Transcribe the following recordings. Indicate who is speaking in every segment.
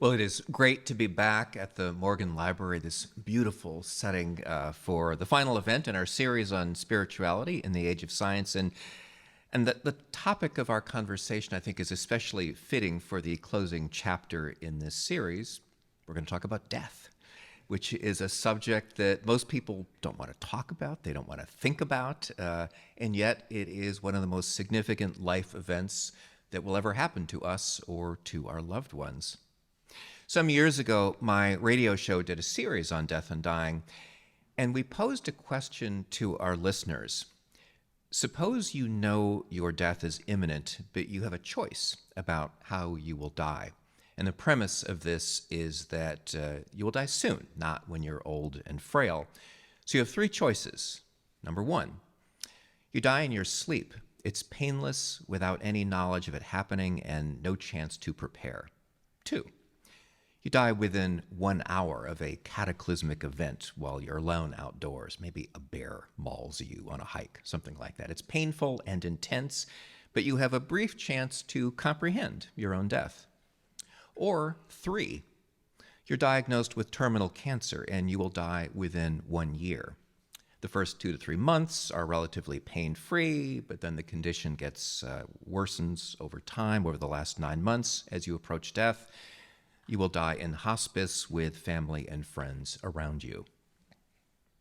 Speaker 1: Well, it is great to be back at the Morgan Library, this beautiful setting for the final event in our series on spirituality in the age of science. And the topic of our conversation, I think, is especially fitting for the closing chapter in this series. We're going to talk about death, which is a subject that most people don't want to talk about, they don't want to think about, and yet it is one of the most significant life events that will ever happen to us or to our loved ones. Some years ago, my radio show did a series on death and dying, and we posed a question to our listeners. Suppose you know your death is imminent, but you have a choice about how you will die. And the premise of this is that you will die soon, not when you're old and frail. So you have three choices. Number one, you die in your sleep. It's painless, without any knowledge of it happening, and no chance to prepare. Two, you die within 1 hour of a cataclysmic event while you're alone outdoors. Maybe a bear mauls you on a hike, something like that. It's painful and intense, but you have a brief chance to comprehend your own death. Or three, you're diagnosed with terminal cancer and you will die within 1 year. The first 2 to 3 months are relatively pain-free, but then the condition worsens over time, over the last 9 months as you approach death. You will die in hospice with family and friends around you.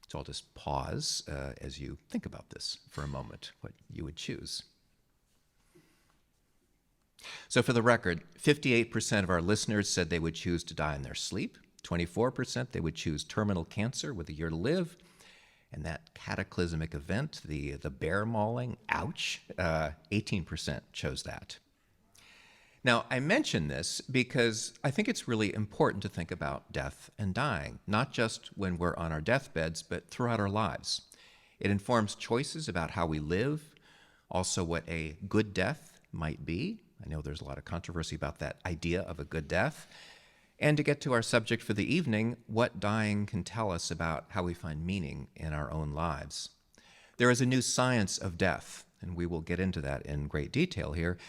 Speaker 1: So I'll just pause as you think about this for a moment, what you would choose. So for the record, 58% of our listeners said they would choose to die in their sleep. 24% they would choose terminal cancer with a year to live. And that cataclysmic event, the bear mauling, ouch, 18% chose that. Now, I mention this because I think it's really important to think about death and dying, not just when we're on our deathbeds, but throughout our lives. It informs choices about how we live, also what a good death might be. I know there's a lot of controversy about that idea of a good death. And to get to our subject for the evening, what dying can tell us about how we find meaning in our own lives. There is a new science of death, and we will get into that in great detail here,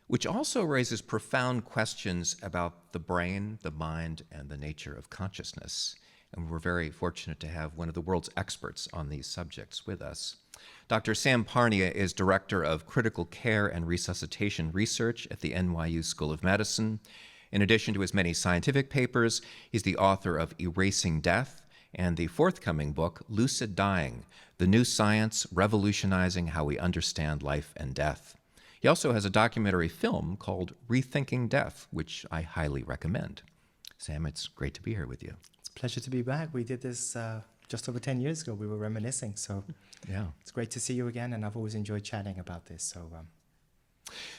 Speaker 1: which also raises profound questions about the brain, the mind, and the nature of consciousness. And we're very fortunate to have one of the world's experts on these subjects with us. Dr. Sam Parnia is Director of Critical Care and Resuscitation Research at the NYU School of Medicine. In addition to his many scientific papers, he's the author of Erasing Death and the forthcoming book, Lucid Dying, The New Science Revolutionizing How We Understand Life and Death. He also has a documentary film called Rethinking Death, which I highly recommend. Sam, it's great to be here with you.
Speaker 2: It's a pleasure to be back. We did this just over 10 years ago. We were reminiscing, so yeah, it's great to see you again, and I've always enjoyed chatting about this.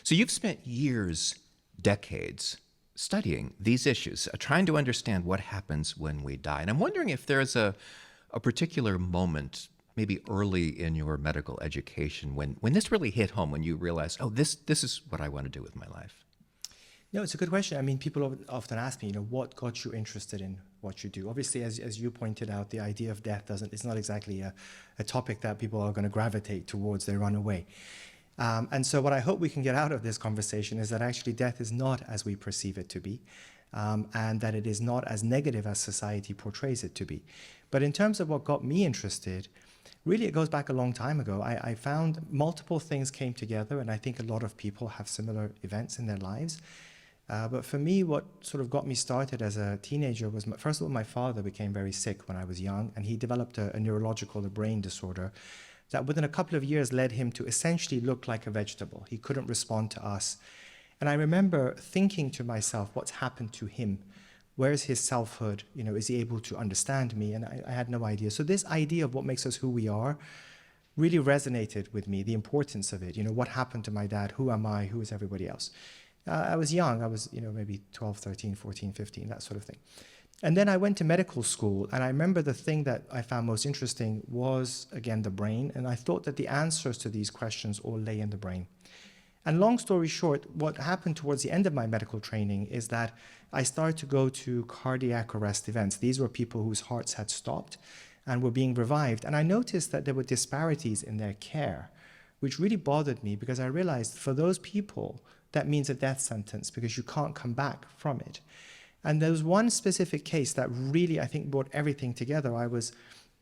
Speaker 1: So you've spent years, decades, studying these issues, trying to understand what happens when we die. And I'm wondering if there's a particular moment, maybe early in your medical education, when this really hit home, when you realized, oh, this is what I want to do with my life?
Speaker 2: No, it's a good question. I mean, people often ask me, what got you interested in what you do? Obviously, as you pointed out, the idea of death it's not exactly a topic that people are going to gravitate towards. They run away. And so what I hope we can get out of this conversation is that actually death is not as we perceive it to be, and that it is not as negative as society portrays it to be. But in terms of what got me interested, really, it goes back a long time ago. I found multiple things came together, and I think a lot of people have similar events in their lives. But for me, what sort of got me started as a teenager was, first of all, my father became very sick when I was young, and he developed a brain disorder that within a couple of years led him to essentially look like a vegetable. He couldn't respond to us. And I remember thinking to myself, what's happened to him? Where's his selfhood? Is he able to understand me? And I had no idea. So this idea of what makes us who we are really resonated with me, the importance of it. What happened to my dad? Who am I? Who is everybody else? I was young. I was, maybe 12, 13, 14, 15, that sort of thing. And then I went to medical school, and I remember the thing that I found most interesting was, again, the brain. And I thought that the answers to these questions all lay in the brain. And long story short, what happened towards the end of my medical training is that I started to go to cardiac arrest events. These were people whose hearts had stopped and were being revived. And I noticed that there were disparities in their care, which really bothered me, because I realized for those people, that means a death sentence, because you can't come back from it. And there was one specific case that really, I think, brought everything together. I was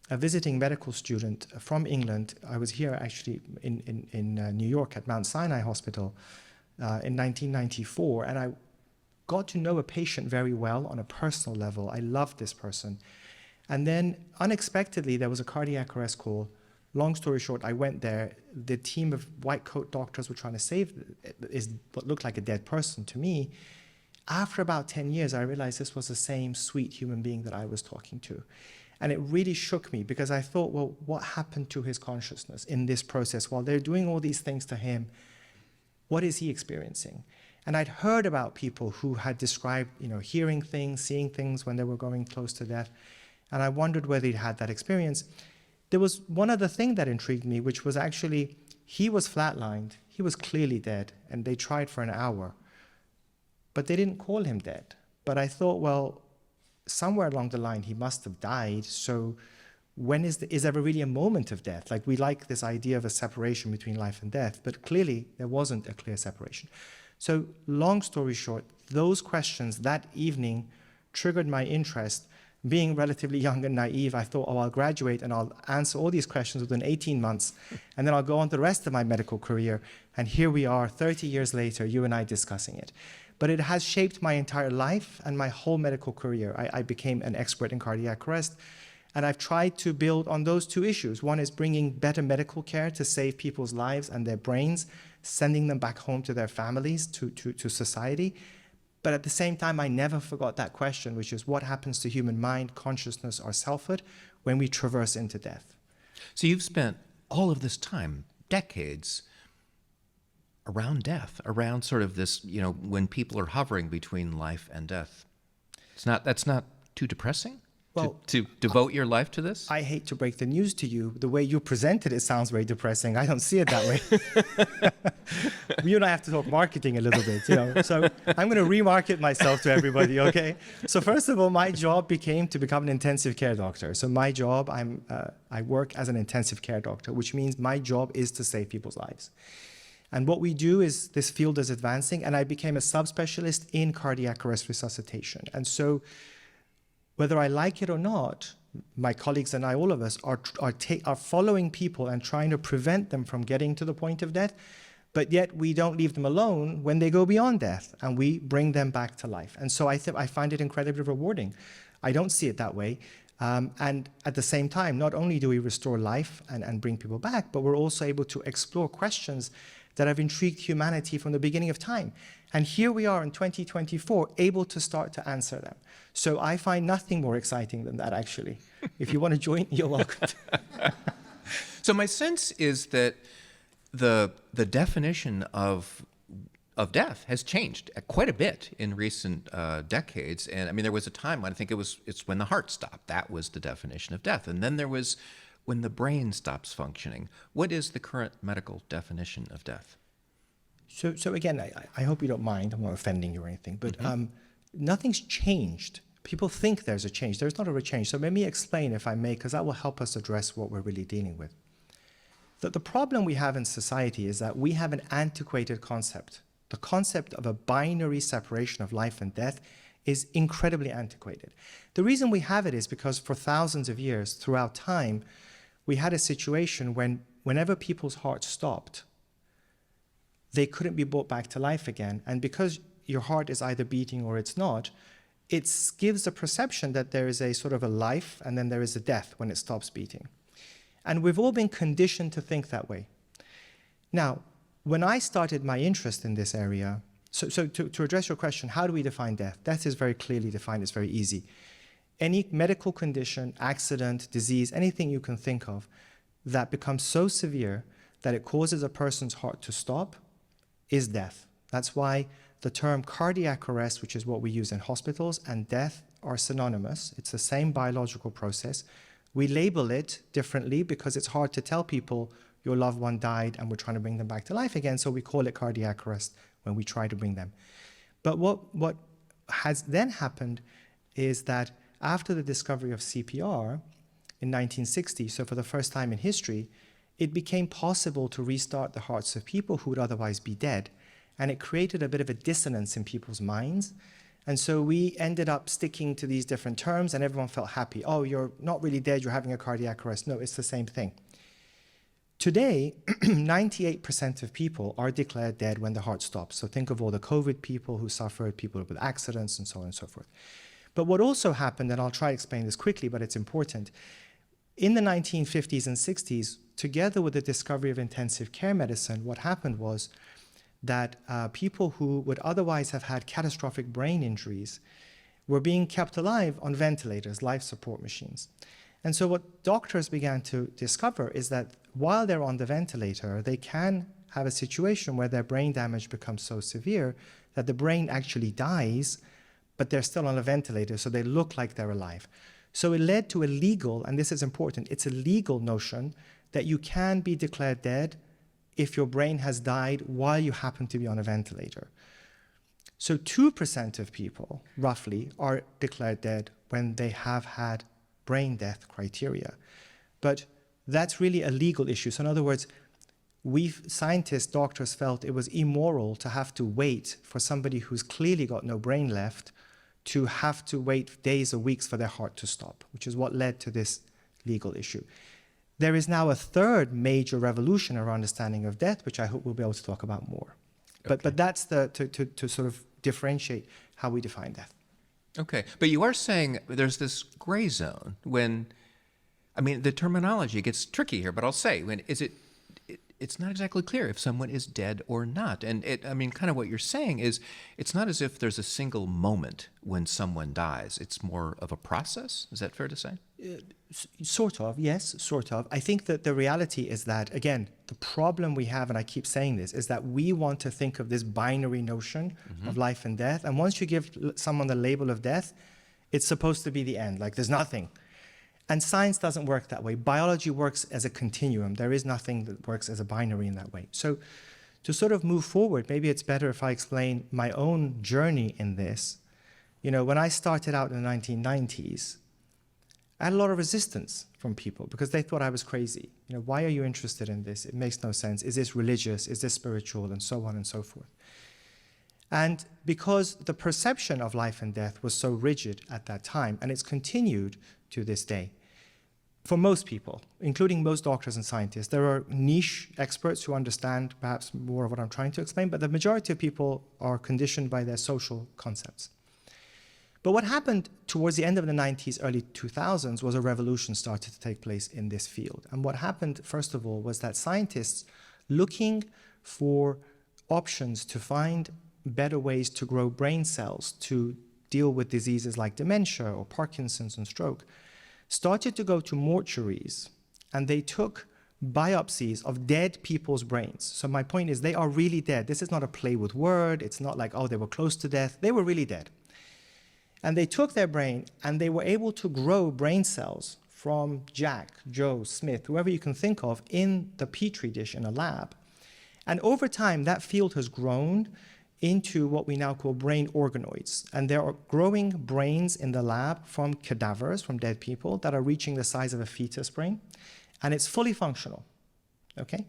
Speaker 2: a visiting medical student from England. I was here actually in New York at Mount Sinai Hospital in 1994, and I got to know a patient very well on a personal level. I loved this person. And then unexpectedly, there was a cardiac arrest call. Long story short, I went there. The team of white coat doctors were trying to save what looked like a dead person to me. After about 10 years, I realized this was the same sweet human being that I was talking to. And it really shook me because I thought, well, what happened to his consciousness in this process? While they're doing all these things to him, what is he experiencing? And I'd heard about people who had described, hearing things, seeing things when they were going close to death. And I wondered whether he'd had that experience. There was one other thing that intrigued me, which was actually, he was flatlined. He was clearly dead, and they tried for an hour. But they didn't call him dead. But I thought, well, somewhere along the line, he must have died. So when is there really a moment of death? Like, we like this idea of a separation between life and death, but clearly there wasn't a clear separation. So long story short, those questions that evening triggered my interest. Being relatively young and naive, I thought, I'll graduate and I'll answer all these questions within 18 months, and then I'll go on to the rest of my medical career. And here we are, 30 years later, you and I discussing it. But it has shaped my entire life and my whole medical career. I became an expert in cardiac arrest, and I've tried to build on those two issues. One is bringing better medical care to save people's lives and their brains, sending them back home to their families, to society. But at the same time, I never forgot that question, which is what happens to human mind, consciousness, or selfhood when we traverse into death?
Speaker 1: So you've spent all of this time, decades, around death, around sort of this, when people are hovering between life and death. That's not too depressing? Well, to devote your life to this? I
Speaker 2: hate to break the news to you. The way you presented it sounds very depressing. I don't see it that way. You and I have to talk marketing a little bit, So I'm going to remarket myself to everybody, okay? So first of all, my job became to become an intensive care doctor. So my job, I work as an intensive care doctor, which means my job is to save people's lives. And what we do is, this field is advancing, and I became a subspecialist in cardiac arrest resuscitation. And so whether I like it or not, my colleagues and I, all of us, are following people and trying to prevent them from getting to the point of death, but yet we don't leave them alone when they go beyond death, and we bring them back to life. And so I find it incredibly rewarding. I don't see it that way. And at the same time, not only do we restore life and bring people back, but we're also able to explore questions that have intrigued humanity from the beginning of time. And here we are in 2024, able to start to answer them. So I find nothing more exciting than that, actually. If you want to join, you're welcome.
Speaker 1: So my sense is that the definition of death has changed quite a bit in recent decades. And I mean, there was a time when I think it's when the heart stopped. That was the definition of death. And then there was when the brain stops functioning. What is the current medical definition of death?
Speaker 2: So again, I hope you don't mind. I'm not offending you or anything, but nothing's changed. People think there's a change. There's not a change. So let me explain, if I may, because that will help us address what we're really dealing with. The problem we have in society is that we have an antiquated concept. The concept of a binary separation of life and death is incredibly antiquated. The reason we have it is because for thousands of years, throughout time, we had a situation whenever people's hearts stopped, they couldn't be brought back to life again. And because your heart is either beating or it's not, it gives the perception that there is a sort of a life and then there is a death when it stops beating. And we've all been conditioned to think that way. Now, when I started my interest in this area, so to address your question, how do we define death? Death is very clearly defined. It's very easy. Any medical condition, accident, disease, anything you can think of that becomes so severe that it causes a person's heart to stop is death. That's why the term cardiac arrest, which is what we use in hospitals, and death are synonymous. It's the same biological process. We label it differently because it's hard to tell people your loved one died and we're trying to bring them back to life again, so we call it cardiac arrest when we try to bring them. But what has then happened is that after the discovery of CPR in 1960, so for the first time in history, it became possible to restart the hearts of people who would otherwise be dead. And it created a bit of a dissonance in people's minds. And so we ended up sticking to these different terms, and everyone felt happy. Oh, you're not really dead, you're having a cardiac arrest. No, it's the same thing. Today, 98% of people are declared dead when the heart stops. So think of all the COVID people who suffered, people with accidents, and so on and so forth. But what also happened, and I'll try to explain this quickly, but it's important, in the 1950s and 60s, together with the discovery of intensive care medicine, what happened was that people who would otherwise have had catastrophic brain injuries were being kept alive on ventilators, life support machines. And so what doctors began to discover is that while they're on the ventilator, they can have a situation where their brain damage becomes so severe that the brain actually dies, but they're still on a ventilator, so they look like they're alive. So it led to a legal, and this is important, it's a legal notion that you can be declared dead if your brain has died while you happen to be on a ventilator. So 2% of people, roughly, are declared dead when they have had brain death criteria. But that's really a legal issue. So in other words, scientists, doctors felt it was immoral to have to wait for somebody who's clearly got no brain left to have to wait days or weeks for their heart to stop, which is what led to this legal issue. There is now a third major revolution in our understanding of death, which I hope we'll be able to talk about more.
Speaker 1: Okay.
Speaker 2: But that's to sort of differentiate how we define death.
Speaker 1: Okay, but you are saying there's this gray zone when, I mean, the terminology gets tricky here, but I'll say, it's not exactly clear if someone is dead or not. And kind of what you're saying is it's not as if there's a single moment when someone dies. It's more of a process. Is that fair to say?
Speaker 2: Sort of, yes, sort of. I think that the reality is that, again, the problem we have, and I keep saying this, is that we want to think of this binary notion of life and death. And once you give someone the label of death, it's supposed to be the end, like there's nothing. And science doesn't work that way. Biology works as a continuum. There is nothing that works as a binary in that way. So to sort of move forward, maybe it's better if I explain my own journey in this. You know, when I started out in the 1990s, I had a lot of resistance from people because they thought I was crazy. You know, why are you interested in this? It makes no sense. Is this religious? Is this spiritual? And so on and so forth. And because the perception of life and death was so rigid at that time, and it's continued to this day, for most people, including most doctors and scientists, there are niche experts who understand perhaps more of what I'm trying to explain, but the majority of people are conditioned by their social concepts. But what happened towards the end of the 90s, early 2000s, was a revolution started to take place in this field. And what happened, first of all, was that scientists, looking for options to find better ways to grow brain cells to deal with diseases like dementia or Parkinson's and stroke, started to go to mortuaries, and they took biopsies of dead people's brains. So my point is, they are really dead. This is not a play with word. It's not like, oh, they were close to death. They were really dead. And they took their brain, and they were able to grow brain cells from Jack, Joe, Smith, whoever you can think of, in the Petri dish in a lab. And over time, that field has grown into what we now call brain organoids. And there are growing brains in the lab from cadavers, from dead people, that are reaching the size of a fetus brain. And it's fully functional, okay?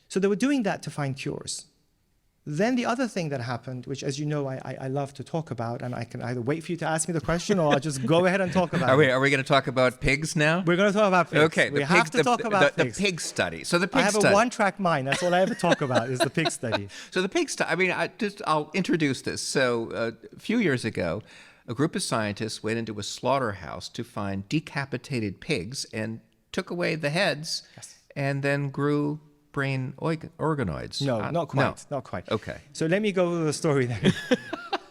Speaker 2: So they were doing that to find cures. Then the other thing that happened, which, as you know, I love to talk about, and I can either wait for you to ask me the question or I'll just go ahead and talk about it.
Speaker 1: Are we going to talk about pigs now?
Speaker 2: We're going to talk about pigs.
Speaker 1: Okay.
Speaker 2: We have to talk about pigs.
Speaker 1: The pig study. So the pig study.
Speaker 2: I have a one-track mind. That's all I ever talk about is the pig study.
Speaker 1: So the pig study, I'll introduce this. So a few years ago, a group of scientists went into a slaughterhouse to find decapitated pigs and took away the heads and then grew brain organoids.
Speaker 2: No, not quite.
Speaker 1: No.
Speaker 2: Not quite.
Speaker 1: Okay.
Speaker 2: So let me go with the story then.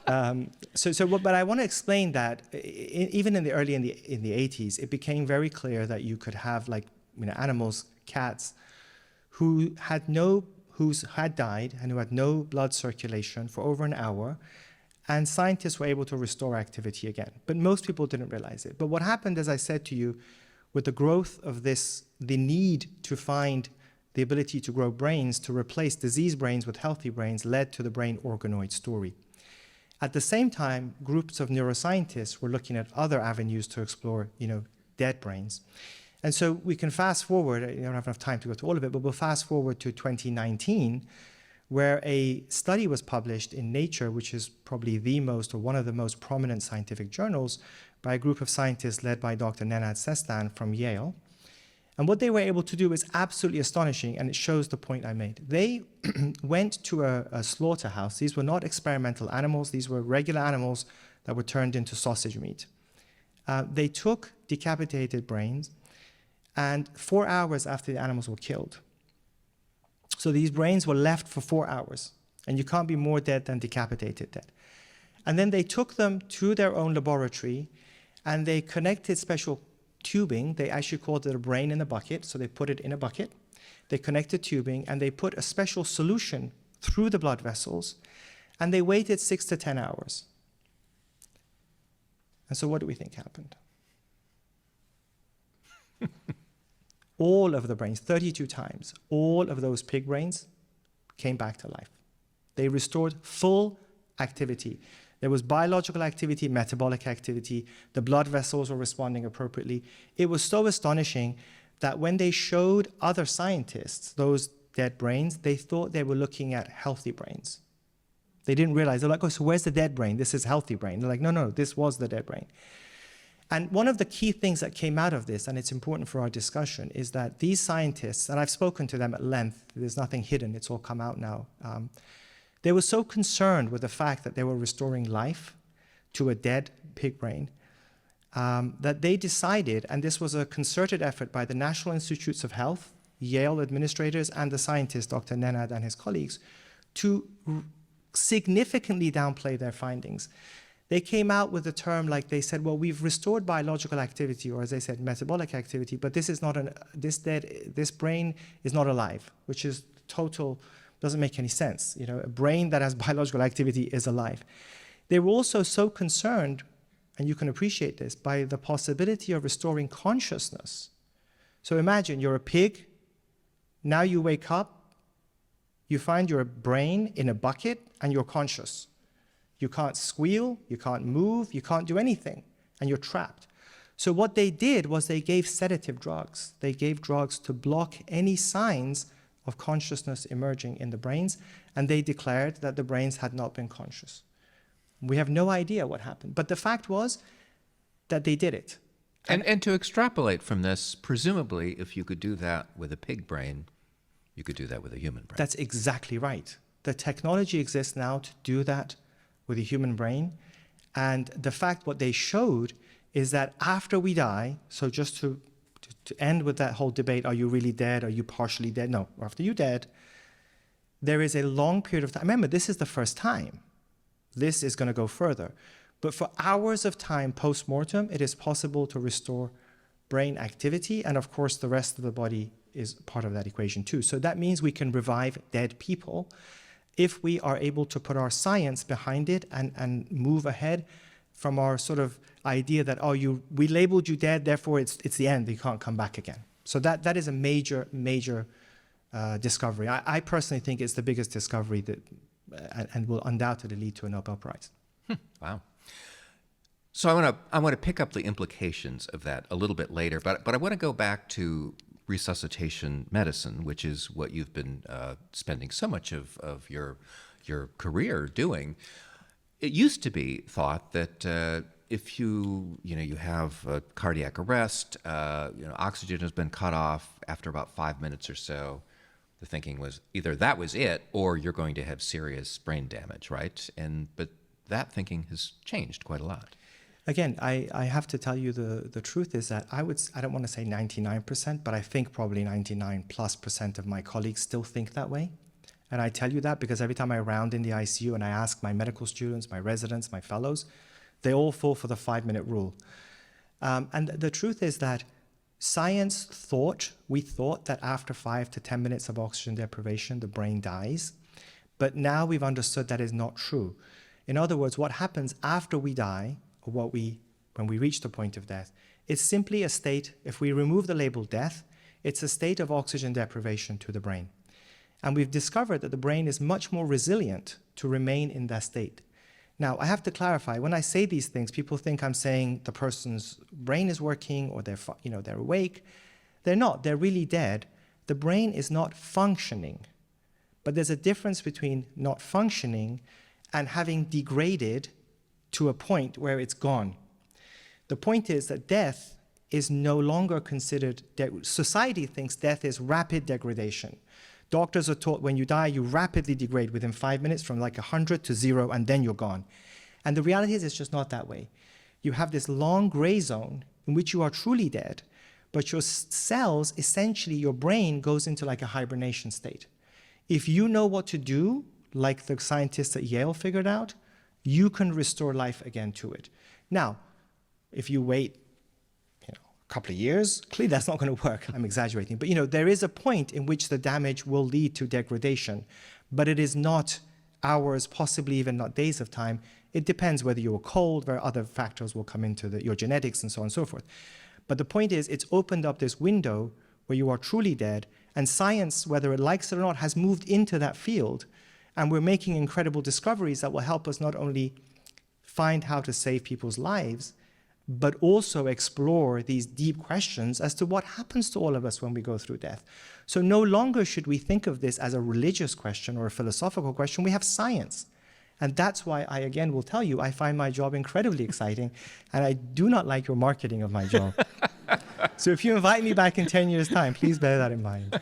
Speaker 2: But I want to explain that even in the 80s, it became very clear that you could have animals, cats, who had died and who had no blood circulation for over an hour, and scientists were able to restore activity again. But most people didn't realize it. But what happened, as I said to you, with the growth of this, the need to find the ability to grow brains to replace diseased brains with healthy brains led to the brain organoid story. At the same time, groups of neuroscientists were looking at other avenues to explore, dead brains. And so we can fast forward, I don't have enough time to go to all of it, but we'll fast forward to 2019, where a study was published in Nature, which is probably the most or one of the most prominent scientific journals, by a group of scientists led by Dr. Nenad Sestan from Yale. And what they were able to do is absolutely astonishing, and it shows the point I made. They went to a slaughterhouse. These were not experimental animals. These were regular animals that were turned into sausage meat. They took decapitated brains, and 4 hours after the animals were killed. So these brains were left for 4 hours, and you can't be more dead than decapitated dead. And then they took them to their own laboratory, and they connected special tubing. They actually called it a brain in a bucket, so they put it in a bucket. They connected tubing, and they put a special solution through the blood vessels, and they waited 6 to 10 hours. And so what do we think happened? All of the brains, 32 times, all of those pig brains came back to life. They restored full activity. There was biological activity, metabolic activity. The blood vessels were responding appropriately. It was so astonishing that when they showed other scientists those dead brains, they thought they were looking at healthy brains. They didn't realize. They're like, oh, so where's the dead brain? This is healthy brain. They're like, no, this was the dead brain. And one of the key things that came out of this, and it's important for our discussion, is that these scientists, and I've spoken to them at length, there's nothing hidden, it's all come out now, they were so concerned with the fact that they were restoring life to a dead pig brain that they decided, and this was a concerted effort by the National Institutes of Health, Yale administrators, and the scientist, Dr. Nenad and his colleagues, to significantly downplay their findings. They came out with a term like they said, well, we've restored biological activity, or as they said, metabolic activity, but this is not this brain is not alive, which is total, doesn't make any sense. You know, a brain that has biological activity is alive. They were also so concerned, and you can appreciate this, by the possibility of restoring consciousness. So imagine you're a pig, now you wake up, you find your brain in a bucket, and you're conscious. You can't squeal, you can't move, you can't do anything, and you're trapped. So what they did was they gave sedative drugs. They gave drugs to block any signs of consciousness emerging in the brains, and they declared that the brains had not been conscious. We have no idea what happened, but the fact was that they did it.
Speaker 1: And to extrapolate from this, presumably, if you could do that with a pig brain, you could do that with a human brain.
Speaker 2: That's exactly right. The technology exists now to do that with a human brain. And the fact what they showed is that after we die, so just to end with that whole debate, are you really dead? Are you partially dead? No, after you're dead, there is a long period of time. Remember, this is the first time. This is going to go further. But for hours of time post-mortem, it is possible to restore brain activity. And of course, the rest of the body is part of that equation too. So that means we can revive dead people if we are able to put our science behind it and move ahead from our sort of idea that, we labeled you dead, therefore it's the end, you can't come back again. So that is a major, major discovery. I personally think it's the biggest discovery that, and will undoubtedly lead to a Nobel Prize.
Speaker 1: Wow. So I want to pick up the implications of that a little bit later, but I want to go back to resuscitation medicine, which is what you've been spending so much of your career doing. It used to be thought that if you have a cardiac arrest, oxygen has been cut off after about 5 minutes or so, the thinking was either that was it or you're going to have serious brain damage, right? But that thinking has changed quite a lot.
Speaker 2: Again, I have to tell you the truth is that I don't want to say 99%, but I think probably 99+% of my colleagues still think that way. And I tell you that because every time I round in the ICU and I ask my medical students, my residents, my fellows, they all fall for the 5-minute rule. And the truth is that we thought that after 5 to 10 minutes of oxygen deprivation, the brain dies. But now we've understood that is not true. In other words, what happens after we die, or when we reach the point of death, it's simply a state, if we remove the label death, it's a state of oxygen deprivation to the brain. And we've discovered that the brain is much more resilient to remain in that state. Now, I have to clarify, when I say these things, people think I'm saying the person's brain is working or they're awake. They're not, they're really dead. The brain is not functioning. But there's a difference between not functioning and having degraded to a point where it's gone. The point is that death is no longer considered, society thinks death is rapid degradation. Doctors are taught when you die, you rapidly degrade within 5 minutes from like 100 to 0, and then you're gone. And the reality is it's just not that way. You have this long gray zone in which you are truly dead, but your cells, essentially your brain goes into like a hibernation state. If you know what to do, like the scientists at Yale figured out, you can restore life again to it. Now, if you wait a couple of years, clearly that's not going to work. I'm exaggerating. But there is a point in which the damage will lead to degradation, but it is not hours, possibly even not days of time. It depends whether you were cold, where other factors will come into your genetics and so on and so forth. But the point is, it's opened up this window where you are truly dead, and science, whether it likes it or not, has moved into that field, and we're making incredible discoveries that will help us not only find how to save people's lives, but also explore these deep questions as to what happens to all of us when we go through death. So no longer should we think of this as a religious question or a philosophical question. We have science. And that's why I, again, will tell you, I find my job incredibly exciting, and I do not like your marketing of my job. So if you invite me back in 10 years' time, please bear that in mind.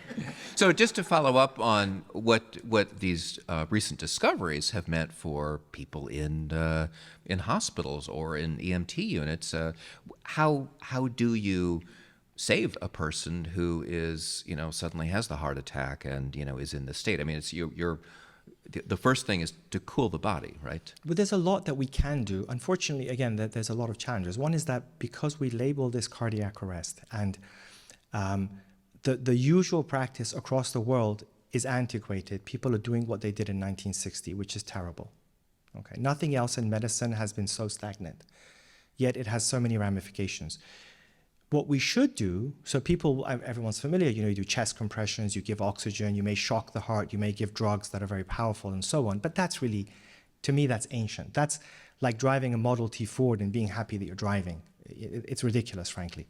Speaker 1: So just to follow up on what these recent discoveries have meant for people in hospitals or in EMT units, how do you save a person who is suddenly has the heart attack and is in this state? I mean, it's the first thing is to cool the body, right?
Speaker 2: But there's a lot that we can do. Unfortunately, again, there's a lot of challenges. One is that because we label this cardiac arrest, and the usual practice across the world is antiquated. People are doing what they did in 1960, which is terrible. Okay, nothing else in medicine has been so stagnant, yet it has so many ramifications. What we should do, so people, everyone's familiar, you do chest compressions, you give oxygen, you may shock the heart, you may give drugs that are very powerful and so on, but that's really, to me, that's ancient. That's like driving a Model T Ford and being happy that you're driving. It's ridiculous, frankly.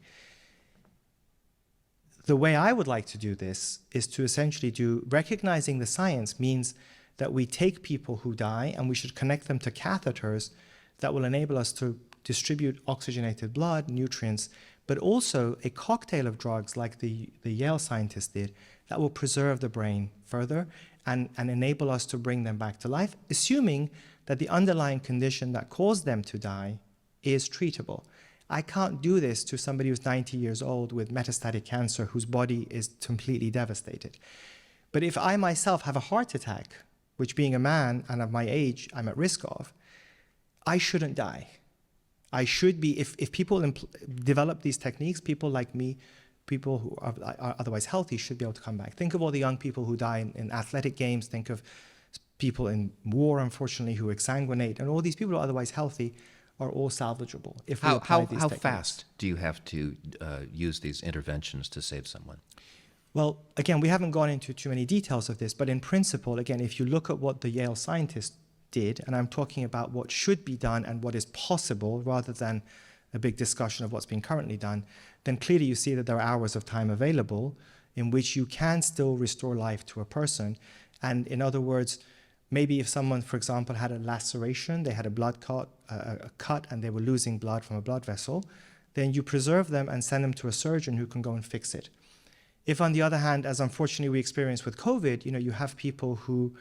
Speaker 2: The way I would like to do this is to essentially recognizing the science means that we take people who die and we should connect them to catheters that will enable us to distribute oxygenated blood, nutrients, but also a cocktail of drugs like the Yale scientists did that will preserve the brain further and enable us to bring them back to life, assuming that the underlying condition that caused them to die is treatable. I can't do this to somebody who's 90 years old with metastatic cancer whose body is completely devastated. But if I myself have a heart attack, which being a man and of my age I'm at risk of, I shouldn't die. I should be, if people develop these techniques, people like me, people who are otherwise healthy should be able to come back. Think of all the young people who die in athletic games. Think of people in war, unfortunately, who exsanguinate. And all these people who are otherwise healthy are all salvageable if we apply these techniques.
Speaker 1: How fast do you have to use these interventions to save someone?
Speaker 2: Well, again, we haven't gone into too many details of this, but in principle, again, if you look at what the Yale scientists did, and I'm talking about what should be done and what is possible rather than a big discussion of what's being currently done, then clearly you see that there are hours of time available in which you can still restore life to a person. And in other words, maybe if someone, for example, had a laceration, they had a blood cut and they were losing blood from a blood vessel, then you preserve them and send them to a surgeon who can go and fix it. If, on the other hand, as unfortunately we experienced with COVID, you have people who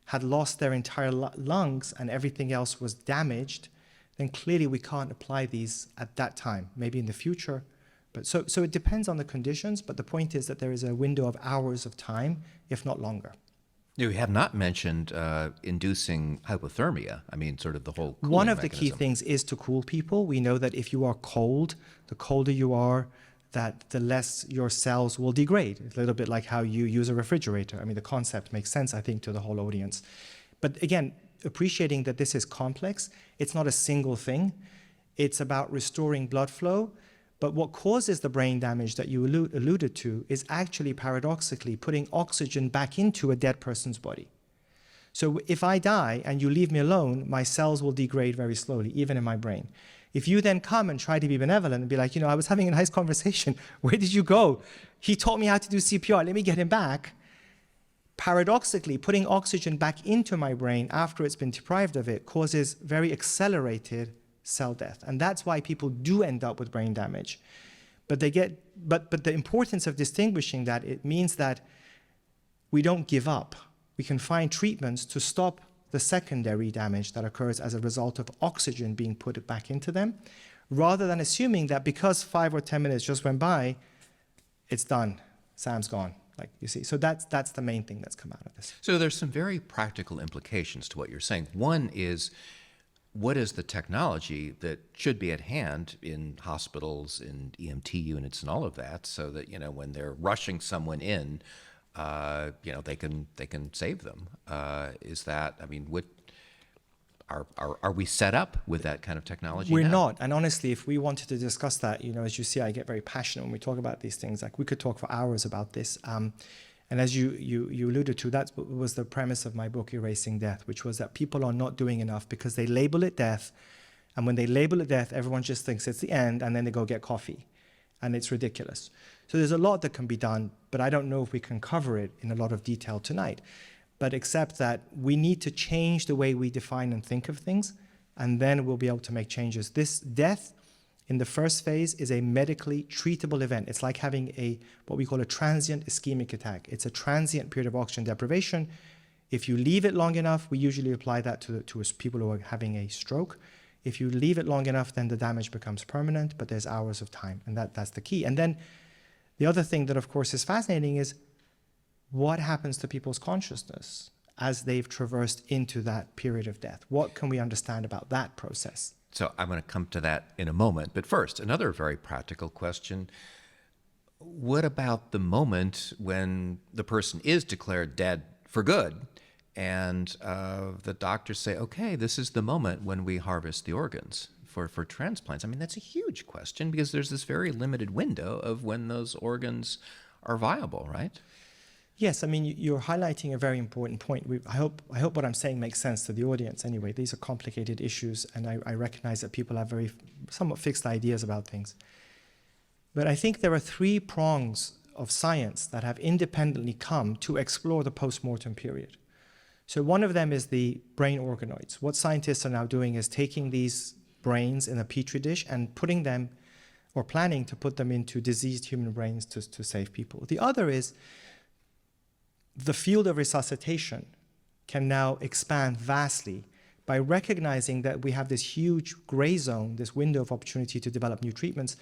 Speaker 2: had lost their entire lungs and everything else was damaged, then clearly we can't apply these at that time, maybe in the future. But so it depends on the conditions, but the point is that there is a window of hours of time, if not longer.
Speaker 1: You have not mentioned inducing hypothermia. I mean, sort of the whole cooling
Speaker 2: One of
Speaker 1: mechanism.
Speaker 2: the key things is to cool people. We know that if you are cold, the colder you are, that the less your cells will degrade. It's a little bit like how you use a refrigerator. I mean, the concept makes sense, I think, to the whole audience. But again, appreciating that this is complex, it's not a single thing. It's about restoring blood flow. But what causes the brain damage that you alluded to is actually, paradoxically, putting oxygen back into a dead person's body. So if I die and you leave me alone, my cells will degrade very slowly, even in my brain. If you then come and try to be benevolent and be like, I was having a nice conversation. Where did you go? He taught me how to do CPR. Let me get him back. paradoxically, putting oxygen back into my brain after it's been deprived of it causes very accelerated cell death. And that's why people do end up with brain damage. But the importance of distinguishing that, it means that we don't give up. We can find treatments to stop the secondary damage that occurs as a result of oxygen being put back into them, rather than assuming that because 5 or 10 minutes just went by, it's done, Sam's gone. Like you see, so that's the main thing that's come out of this.
Speaker 1: So there's some very practical implications to what you're saying. One is, what is the technology that should be at hand in hospitals, in EMT units, and all of that, so that when they're rushing someone in, they can save them? Is that, what are we set up with that kind of technology?
Speaker 2: We're
Speaker 1: now?
Speaker 2: not, and honestly, if we wanted to discuss that, as you see, I get very passionate when we talk about these things. Like we could talk for hours about this. And as you alluded to, that was the premise of my book, Erasing Death, which was that people are not doing enough because they label it death. And when they label it death, everyone just thinks it's the end, and then they go get coffee. And it's ridiculous. So there's a lot that can be done, but I don't know if we can cover it in a lot of detail tonight. But except that we need to change the way we define and think of things, and then we'll be able to make changes. This death in the first phase is a medically treatable event. It's like having what we call a transient ischemic attack. It's a transient period of oxygen deprivation. If you leave it long enough, we usually apply that to people who are having a stroke. If you leave it long enough, then the damage becomes permanent, but there's hours of time, and that's the key. And then the other thing that, of course, is fascinating is what happens to people's consciousness as they've traversed into that period of death. What can we understand about that process?
Speaker 1: So I'm going to come to that in a moment. But first, another very practical question. What about the moment when the person is declared dead for good and the doctors say, okay, this is the moment when we harvest the organs for transplants? That's a huge question because there's this very limited window of when those organs are viable, right?
Speaker 2: Yes, you're highlighting a very important point. I hope what I'm saying makes sense to the audience anyway. These are complicated issues, and I recognize that people have somewhat fixed ideas about things. But I think there are 3 prongs of science that have independently come to explore the post-mortem period. So one of them is the brain organoids. What scientists are now doing is taking these brains in a petri dish and putting them, or planning to put them into diseased human brains to save people. The other is the field of resuscitation can now expand vastly by recognizing that we have this huge gray zone, this window of opportunity to develop new treatments.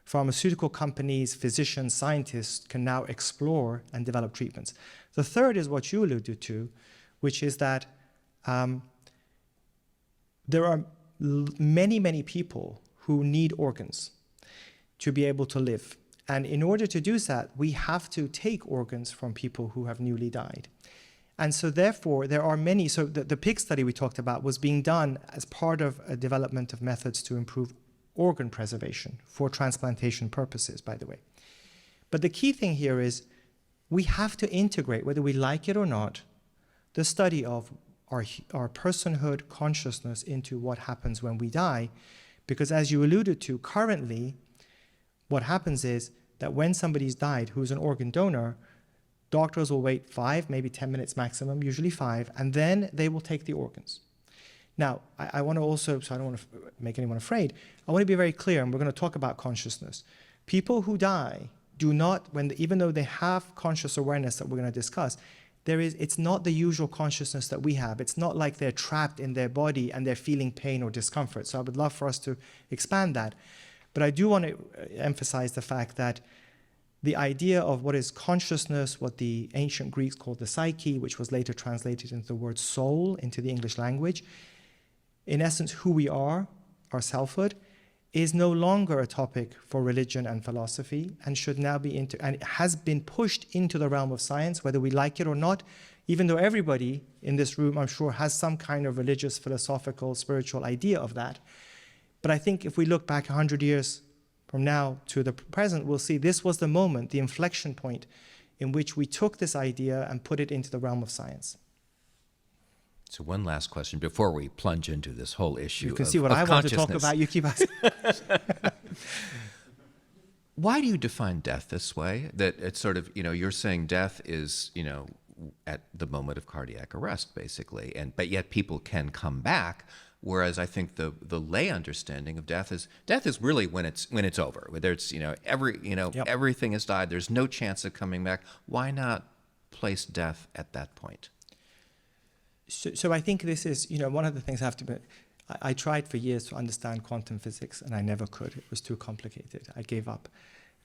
Speaker 2: Pharmaceutical companies, physicians, scientists can now explore and develop treatments. The third is what you alluded to, which is that there are many, many people who need organs to be able to live. And in order to do that, we have to take organs from people who have newly died. And so therefore, there are many, so the pig study we talked about was being done as part of a development of methods to improve organ preservation for transplantation purposes, by the way. But the key thing here is we have to integrate, whether we like it or not, the study of our personhood consciousness into what happens when we die. Because as you alluded to, currently, what happens is that when somebody's died who's an organ donor, doctors will wait 5, maybe 10 minutes maximum, usually 5, and then they will take the organs. Now, I want to also, so I don't want to make anyone afraid, I want to be very clear, and we're going to talk about consciousness. People who die do not, even though they have conscious awareness that we're going to discuss, it's not the usual consciousness that we have. It's not like they're trapped in their body and they're feeling pain or discomfort. So I would love for us to expand that. But I do want to emphasize the fact that the idea of what is consciousness, what the ancient Greeks called the psyche, which was later translated into the word soul into the English language, in essence, who we are, our selfhood, is no longer a topic for religion and philosophy and should now be and it has been pushed into the realm of science, whether we like it or not, even though everybody in this room, I'm sure, has some kind of religious, philosophical, spiritual idea of that. But I think if we look back 100 years from now to the present, we'll see this was the moment, the inflection point, in which we took this idea and put it into the realm of science.
Speaker 1: So one last question before we plunge into this whole issue.
Speaker 2: You can see what I want to talk about. You keep asking.
Speaker 1: Why do you define death this way? That it's sort of, you're saying death is, at the moment of cardiac arrest, basically. But yet people can come back. Whereas I think the lay understanding of death is really when it's over. Whether it's
Speaker 2: Yep.
Speaker 1: everything has died. There's no chance of coming back. Why not place death at that point?
Speaker 2: So I think this is, one of the things I have to be, I tried for years to understand quantum physics and I never could. It was too complicated. I gave up.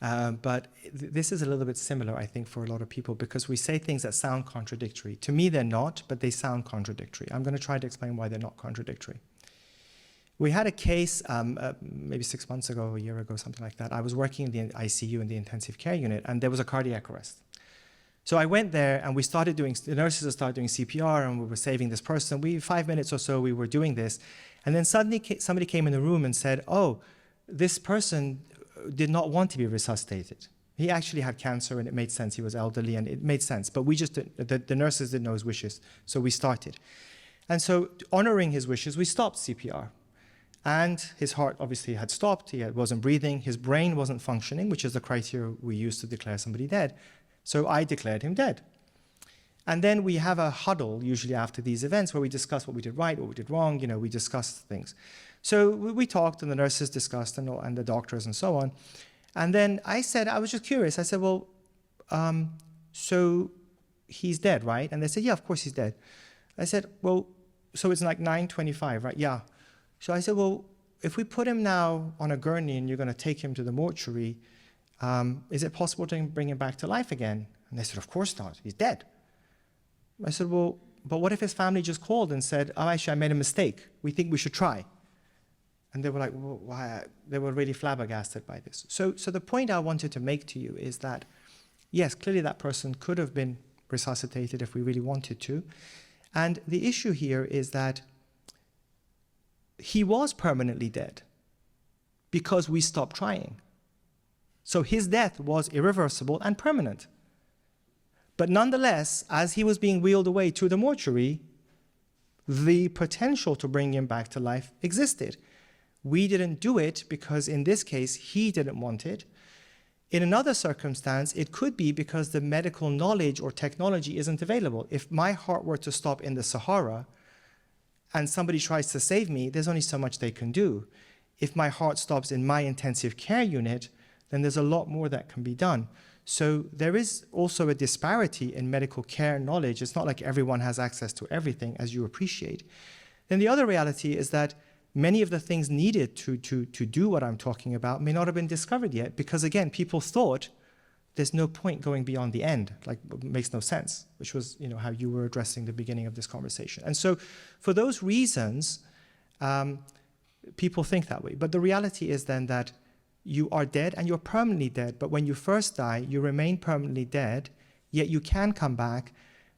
Speaker 2: But this is a little bit similar, I think, for a lot of people because we say things that sound contradictory. To me, they're not, but they sound contradictory. I'm going to try to explain why they're not contradictory. We had a case maybe 6 months ago, a year ago, something like that. I was working in the ICU in the intensive care unit, and there was a cardiac arrest. So I went there, and the nurses started doing CPR, and we were saving this person. 5 minutes or so, we were doing this. And then suddenly somebody came in the room and said, oh, this person did not want to be resuscitated. He actually had cancer, and it made sense. He was elderly, and it made sense. But we just the nurses didn't know his wishes, so we started. And so honoring his wishes, we stopped CPR. And his heart obviously had stopped. He wasn't breathing. His brain wasn't functioning, which is the criteria we use to declare somebody dead. So I declared him dead. And then we have a huddle, usually after these events, where we discuss what we did right, what we did wrong. We discuss things. So we talked, and the nurses discussed, and the doctors, and so on. And then I was just curious. I said, well, so he's dead, right? And they said, yeah, of course he's dead. I said, well, so it's like 9:25, right? Yeah. So I said, well, if we put him now on a gurney and you're going to take him to the mortuary, is it possible to bring him back to life again? And they said, of course not. He's dead. I said, well, but what if his family just called and said, oh, actually, I made a mistake. We think we should try. And they were like, well, why? They were really flabbergasted by this. So the point I wanted to make to you is that, yes, clearly that person could have been resuscitated if we really wanted to. And the issue here is that he was permanently dead because we stopped trying. So his death was irreversible and permanent. But nonetheless, as he was being wheeled away to the mortuary, the potential to bring him back to life existed. We didn't do it because in this case, he didn't want it. In another circumstance, it could be because the medical knowledge or technology isn't available. If my heart were to stop in the Sahara and somebody tries to save me, there's only so much they can do. If my heart stops in my intensive care unit, then there's a lot more that can be done. So there is also a disparity in medical care knowledge. It's not like everyone has access to everything, as you appreciate. Then the other reality is that many of the things needed to do what I'm talking about may not have been discovered yet, because again, people thought there's no point going beyond the end, like it makes no sense, which was how you were addressing the beginning of this conversation. And so for those reasons, people think that way. But the reality is then that you are dead and you're permanently dead, but when you first die, you remain permanently dead, yet you can come back.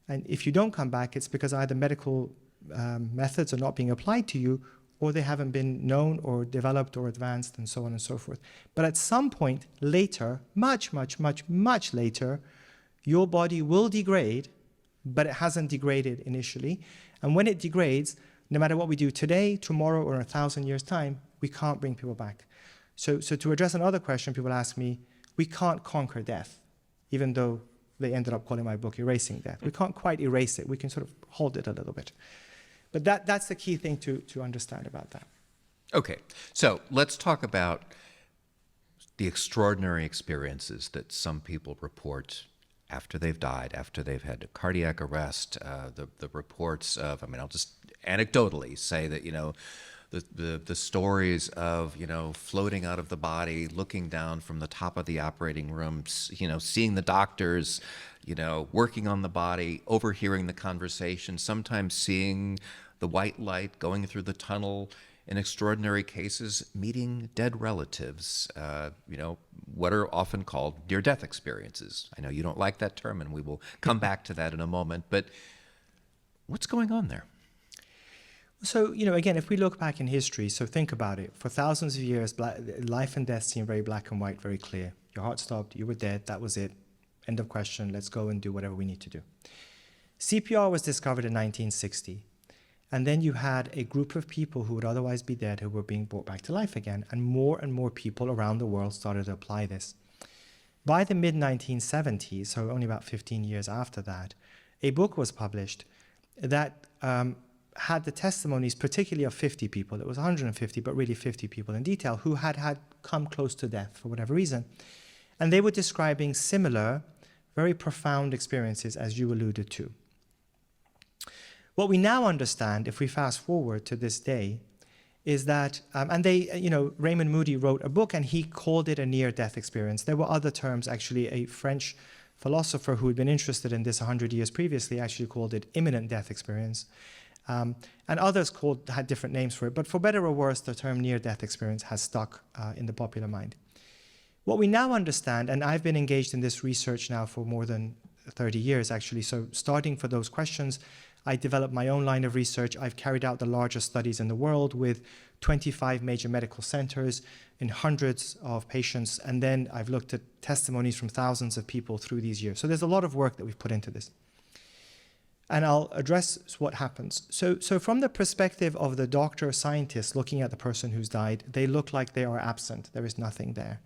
Speaker 2: And if you don't come back, it's because either medical methods are not being applied to you, or they haven't been known or developed or advanced, and so on and so forth. But at some point later, much, much, much, much later, your body will degrade, but it hasn't degraded initially. And when it degrades, no matter what we do today, tomorrow, or in 1,000 years' time, we can't bring people back. So to address another question, people ask me, we can't conquer death, even though they ended up calling my book Erasing Death. We can't quite erase it. We can sort of hold it a little bit. But that's the key thing to understand about that.
Speaker 1: Okay, so let's talk about the extraordinary experiences that some people report after they've died, after they've had a cardiac arrest. The reports of, I'll just anecdotally say that, the stories of, floating out of the body, looking down from the top of the operating room, seeing the doctors, working on the body, overhearing the conversation, sometimes seeing the white light going through the tunnel, in extraordinary cases, meeting dead relatives, what are often called near-death experiences. I know you don't like that term, and we will come back to that in a moment, but what's going on there?
Speaker 2: So, again, if we look back in history, so think about it. For thousands of years, life and death seem very black and white, very clear. Your heart stopped, you were dead, that was it. End of question, let's go and do whatever we need to do. CPR was discovered in 1960. And then you had a group of people who would otherwise be dead who were being brought back to life again. And more people around the world started to apply this. By the mid-1970s, so only about 15 years after that, a book was published that had the testimonies, particularly of 50 people. It was 150, but really 50 people in detail, who had come close to death for whatever reason. And they were describing similar, very profound experiences, as you alluded to. What we now understand, if we fast forward to this day, is that, and they, Raymond Moody wrote a book and he called it a near-death experience. There were other terms, actually. A French philosopher who had been interested in this 100 years previously actually called it imminent death experience. And others had different names for it, but for better or worse, the term near-death experience has stuck in the popular mind. What we now understand, and I've been engaged in this research now for more than 30 years, actually, so starting for those questions, I developed my own line of research. I've carried out the largest studies in the world with 25 major medical centers in hundreds of patients, and then I've looked at testimonies from thousands of people through these years. So there's a lot of work that we've put into this. And I'll address what happens. So from the perspective of the doctor or scientist looking at the person who's died, they look like they are absent. There is nothing there.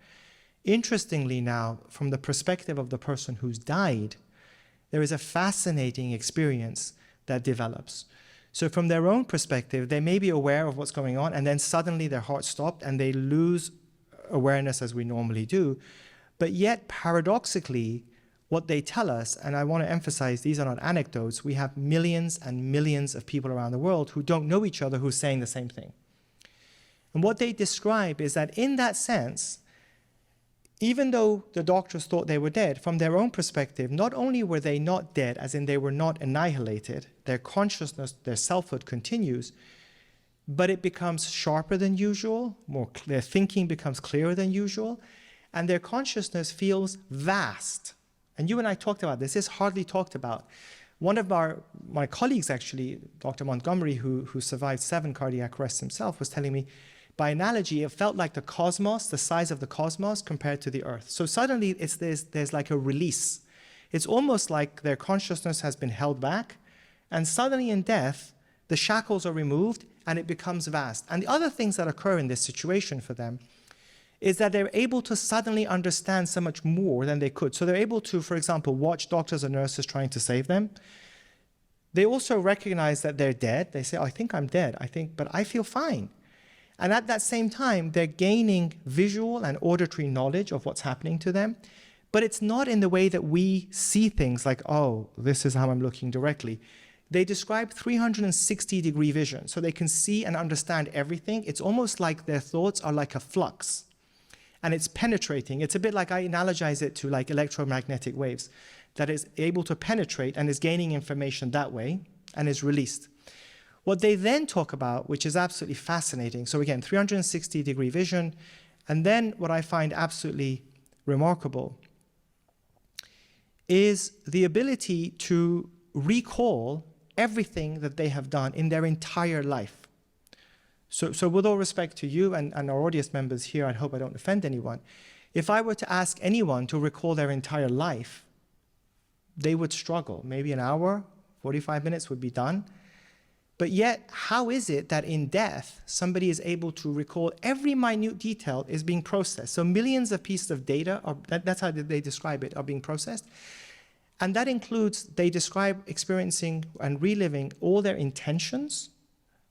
Speaker 2: Interestingly now, from the perspective of the person who's died, there is a fascinating experience that develops. So from their own perspective, they may be aware of what's going on, and then suddenly their heart stopped and they lose awareness as we normally do. But yet, paradoxically, what they tell us, and I want to emphasize these are not anecdotes, we have millions and millions of people around the world who don't know each other who's saying the same thing. And what they describe is that in that sense, even though the doctors thought they were dead, from their own perspective, not only were they not dead, as in they were not annihilated, their consciousness, their selfhood continues, but it becomes sharper than usual, their thinking becomes clearer than usual, and their consciousness feels vast. And you and I talked about this. This is hardly talked about. One of my colleagues, actually, Dr. Montgomery, who survived 7 cardiac arrests himself, was telling me, by analogy, it felt like the cosmos, the size of the cosmos compared to the Earth. So suddenly there's like a release. It's almost like their consciousness has been held back, and suddenly in death, the shackles are removed and it becomes vast. And the other things that occur in this situation for them is that they're able to suddenly understand so much more than they could. So they're able to, for example, watch doctors and nurses trying to save them. They also recognize that they're dead. They say, oh, I think I'm dead, but I feel fine. And at that same time, they're gaining visual and auditory knowledge of what's happening to them. But it's not in the way that we see things like, oh, this is how I'm looking directly. They describe 360-degree vision, so they can see and understand everything. It's almost like their thoughts are like a flux, and it's penetrating. It's a bit like, I analogize it to like electromagnetic waves, that is able to penetrate and is gaining information that way and is released. What they then talk about, which is absolutely fascinating, so again, 360-degree vision, and then what I find absolutely remarkable is the ability to recall everything that they have done in their entire life. So with all respect to you and our audience members here, I hope I don't offend anyone, if I were to ask anyone to recall their entire life, they would struggle. Maybe an hour, 45 minutes would be done. But yet, how is it that in death, somebody is able to recall every minute detail is being processed? So millions of pieces of data, that's how they describe it, are being processed. And that includes, they describe experiencing and reliving all their intentions,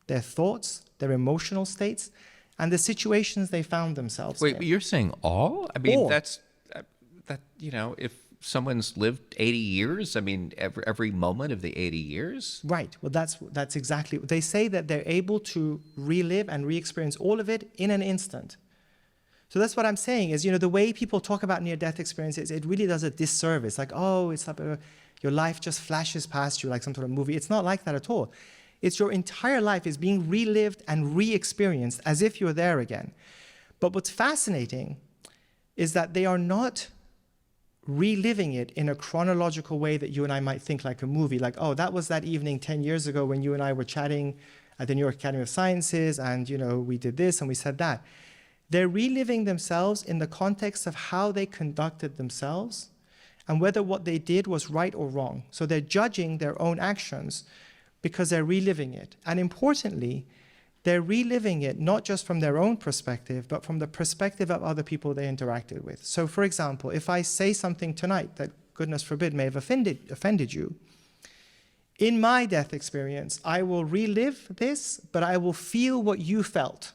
Speaker 2: their thoughts, their emotional states, and the situations they found themselves in.
Speaker 1: Wait, you're saying all? I mean,
Speaker 2: All.
Speaker 1: that's, if someone's lived 80 years, I mean, every moment of the 80 years?
Speaker 2: Right. Well, that's exactly. They say that they're able to relive and re-experience all of it in an instant. So that's what I'm saying is, the way people talk about near-death experiences, it really does a disservice. Like, oh, it's like your life just flashes past you like some sort of movie. It's not like that at all. It's your entire life is being relived and re-experienced as if you're there again. But what's fascinating is that they are not reliving it in a chronological way that you and I might think like a movie, like, oh, that was that evening 10 years ago when you and I were chatting at the New York Academy of Sciences, and we did this and we said that. They're reliving themselves in the context of how they conducted themselves and whether what they did was right or wrong. So they're judging their own actions because they're reliving it. And importantly, they're reliving it not just from their own perspective, but from the perspective of other people they interacted with. So for example, if I say something tonight that, goodness forbid, may have offended you, in my death experience, I will relive this, but I will feel what you felt.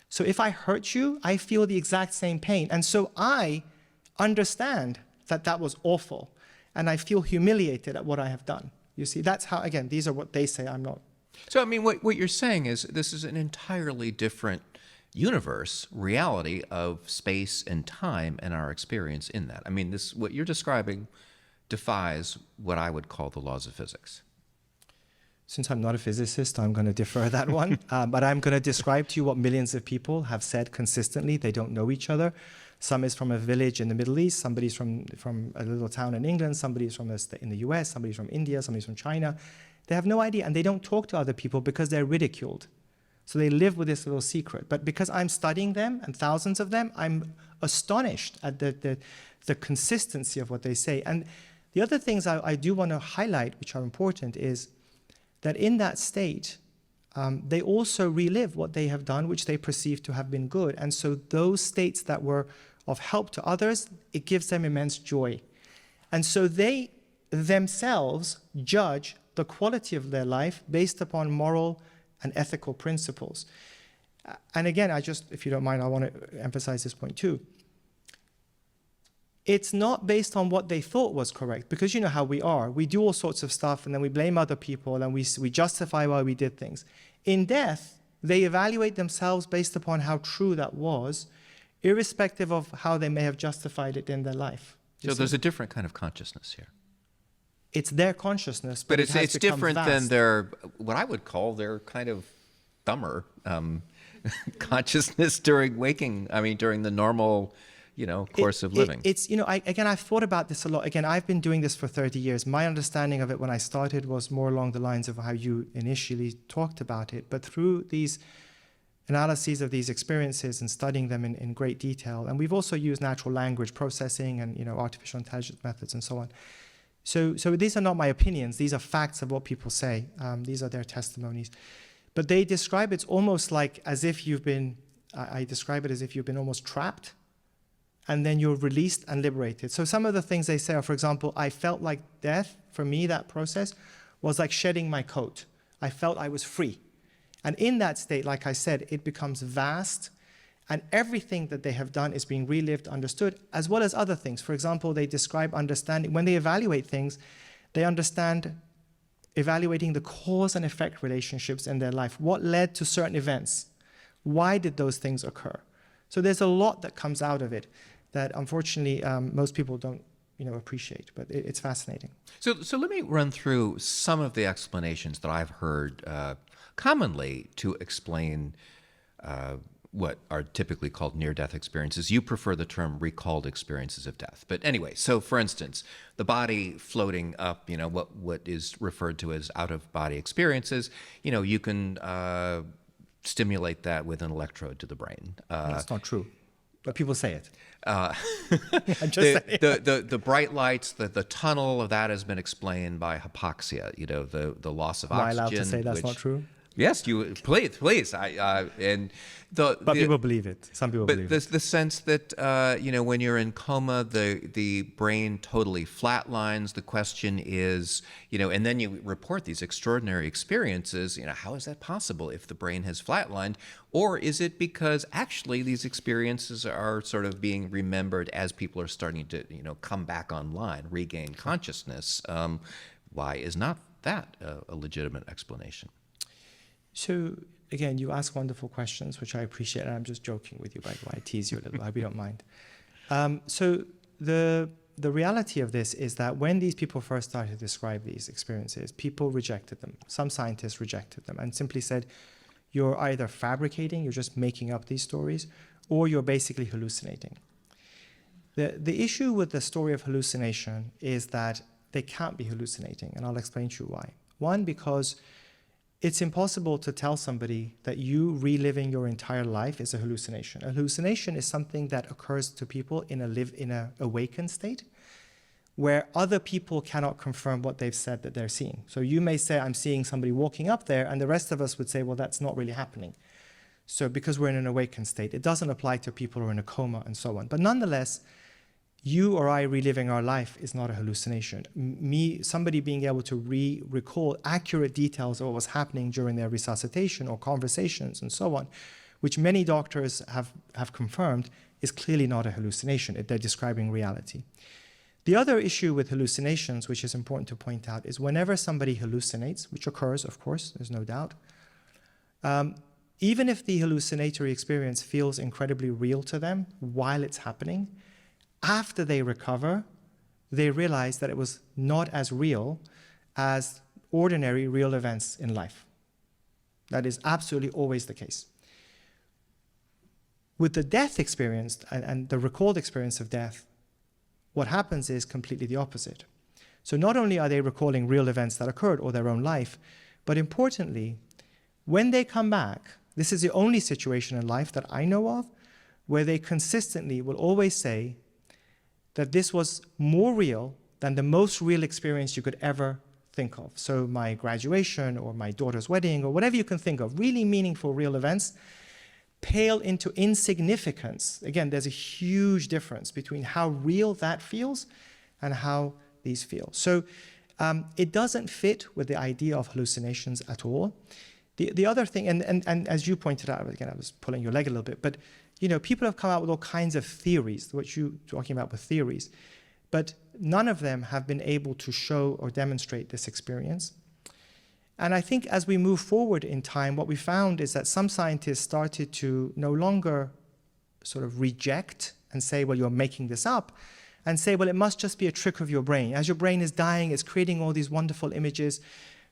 Speaker 2: So if I hurt you, I feel the exact same pain. And so I understand that that was awful. And I feel humiliated at what I have done. You see, that's how, again, these are what they say, I'm not.
Speaker 1: So, I mean, what you're saying is this is an entirely different universe, reality of space and time and our experience in that. I mean, this, what you're describing defies what I would call the laws of physics.
Speaker 2: Since I'm not a physicist, I'm going to defer that one. But I'm going to describe to you what millions of people have said consistently. They don't know each other. Some is from a village in the Middle East. Somebody's from a little town in England. Somebody's from in the US. Somebody's from India. Somebody's from China. They have no idea. And they don't talk to other people because they're ridiculed. So they live with this little secret. But because I'm studying them, and thousands of them, I'm astonished at the consistency of what they say. And the other things I do want to highlight, which are important, is that in that state, they also relive what they have done, which they perceive to have been good. And so those states that were of help to others, it gives them immense joy. And so they themselves judge the quality of their life based upon moral and ethical principles. And again, if you don't mind, I want to emphasize this point too. It's not based on what they thought was correct, because you know how we are. We do all sorts of stuff, and then we blame other people, and we justify why we did things. In death, they evaluate themselves based upon how true that was, irrespective of how they may have justified it in their life.
Speaker 1: So there's a different kind of consciousness here.
Speaker 2: It's their consciousness, but
Speaker 1: it's different than their, what I would call their kind of dumber consciousness during waking, during the normal course of living.
Speaker 2: I've thought about this a lot. Again, I've been doing this for 30 years. My understanding of it when I started was more along the lines of how you initially talked about it. But through these analyses of these experiences and studying them in great detail, and we've also used natural language processing and artificial intelligence methods and so on. So these are not my opinions. These are facts of what people say. These are their testimonies. But they describe it's almost like as if you've been, I describe it as if you've been almost trapped, and then you're released and liberated. So some of the things they say are, for example, I felt like death, for me, that process was like shedding my coat. I felt I was free. And in that state, like I said, it becomes vast, and everything that they have done is being relived, understood, as well as other things. For example, they describe understanding, when they evaluate things, they understand evaluating the cause and effect relationships in their life. What led to certain events? Why did those things occur? So there's a lot that comes out of it that unfortunately most people don't appreciate, but it's fascinating.
Speaker 1: So let me run through some of the explanations that I've heard commonly to explain what are typically called near-death experiences. You prefer the term recalled experiences of death. But anyway, so for instance, the body floating up, what is referred to as out-of-body experiences, you can stimulate that with an electrode to the brain.
Speaker 2: That's not true, but people say it. I'm just saying.
Speaker 1: The bright lights, the tunnel of that has been explained by hypoxia, the loss of oxygen.
Speaker 2: Am I allowed to say that's not true?
Speaker 1: Yes, you please.
Speaker 2: But people believe it. Some people believe it.
Speaker 1: But the sense that when you're in coma, the brain totally flatlines. The question is, and then you report these extraordinary experiences. How is that possible if the brain has flatlined, or is it because actually these experiences are sort of being remembered as people are starting to come back online, regain consciousness? Why is not that a legitimate explanation?
Speaker 2: So again, you ask wonderful questions, which I appreciate, and I'm just joking with you, by the way. I tease you a little. I hope you don't mind. So the reality of this is that when these people first started to describe these experiences, people rejected them. Some scientists rejected them and simply said, you're either fabricating, you're just making up these stories, or you're basically hallucinating. The issue with the story of hallucination is that they can't be hallucinating, and I'll explain to you why. One, because it's impossible to tell somebody that you reliving your entire life is a hallucination. A hallucination is something that occurs to people in a awakened state where other people cannot confirm what they've said that they're seeing. So you may say, I'm seeing somebody walking up there, and the rest of us would say, well, that's not really happening. So because we're in an awakened state, it doesn't apply to people who are in a coma and so on. But nonetheless, you or I reliving our life is not a hallucination. Somebody being able to recall accurate details of what was happening during their resuscitation or conversations and so on, which many doctors have confirmed, is clearly not a hallucination. They're describing reality. The other issue with hallucinations, which is important to point out, is whenever somebody hallucinates, which occurs, of course, there's no doubt, even if the hallucinatory experience feels incredibly real to them while it's happening, after they recover, they realize that it was not as real as ordinary real events in life. That is absolutely always the case. With the death experience and the recalled experience of death, what happens is completely the opposite. So not only are they recalling real events that occurred or their own life, but importantly, when they come back, this is the only situation in life that I know of where they consistently will always say that this was more real than the most real experience you could ever think of. So my graduation or my daughter's wedding or whatever you can think of, really meaningful real events, pale into insignificance. Again, there's a huge difference between how real that feels and how these feel. So it doesn't fit with the idea of hallucinations at all. The other thing, and as you pointed out, again, I was pulling your leg a little bit, but people have come out with all kinds of theories, what you're talking about with theories, but none of them have been able to show or demonstrate this experience. And I think as we move forward in time, what we found is that some scientists started to no longer sort of reject and say, well, you're making this up, and say, well, it must just be a trick of your brain. As your brain is dying, it's creating all these wonderful images.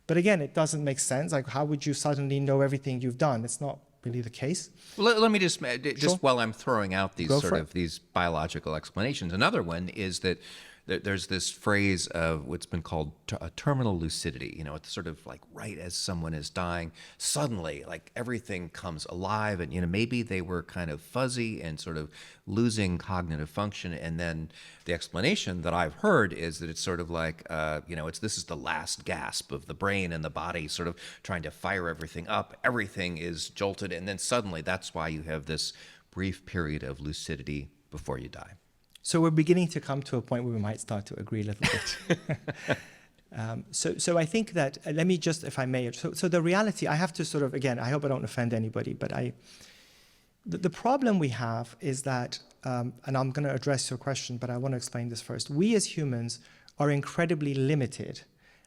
Speaker 2: But again, it doesn't make sense. Like, how would you suddenly know everything you've done? It's not really the case.
Speaker 1: Well, let me just
Speaker 2: Sure.
Speaker 1: while I'm throwing out these these biological explanations, another one is that there's this phrase of what's been called a terminal lucidity. It's sort of like right as someone is dying, suddenly like everything comes alive, and maybe they were kind of fuzzy and sort of losing cognitive function, and then the explanation that I've heard is that it's sort of like this is the last gasp of the brain and the body sort of trying to fire everything up. Everything is jolted, and then suddenly that's why you have this brief period of lucidity before you die.
Speaker 2: So we're beginning to come to a point where we might start to agree a little bit. So I think that, let me just, if I may, so the reality, I have to sort of, again, I hope I don't offend anybody, but the problem we have is that, and I'm going to address your question, but I want to explain this first. We as humans are incredibly limited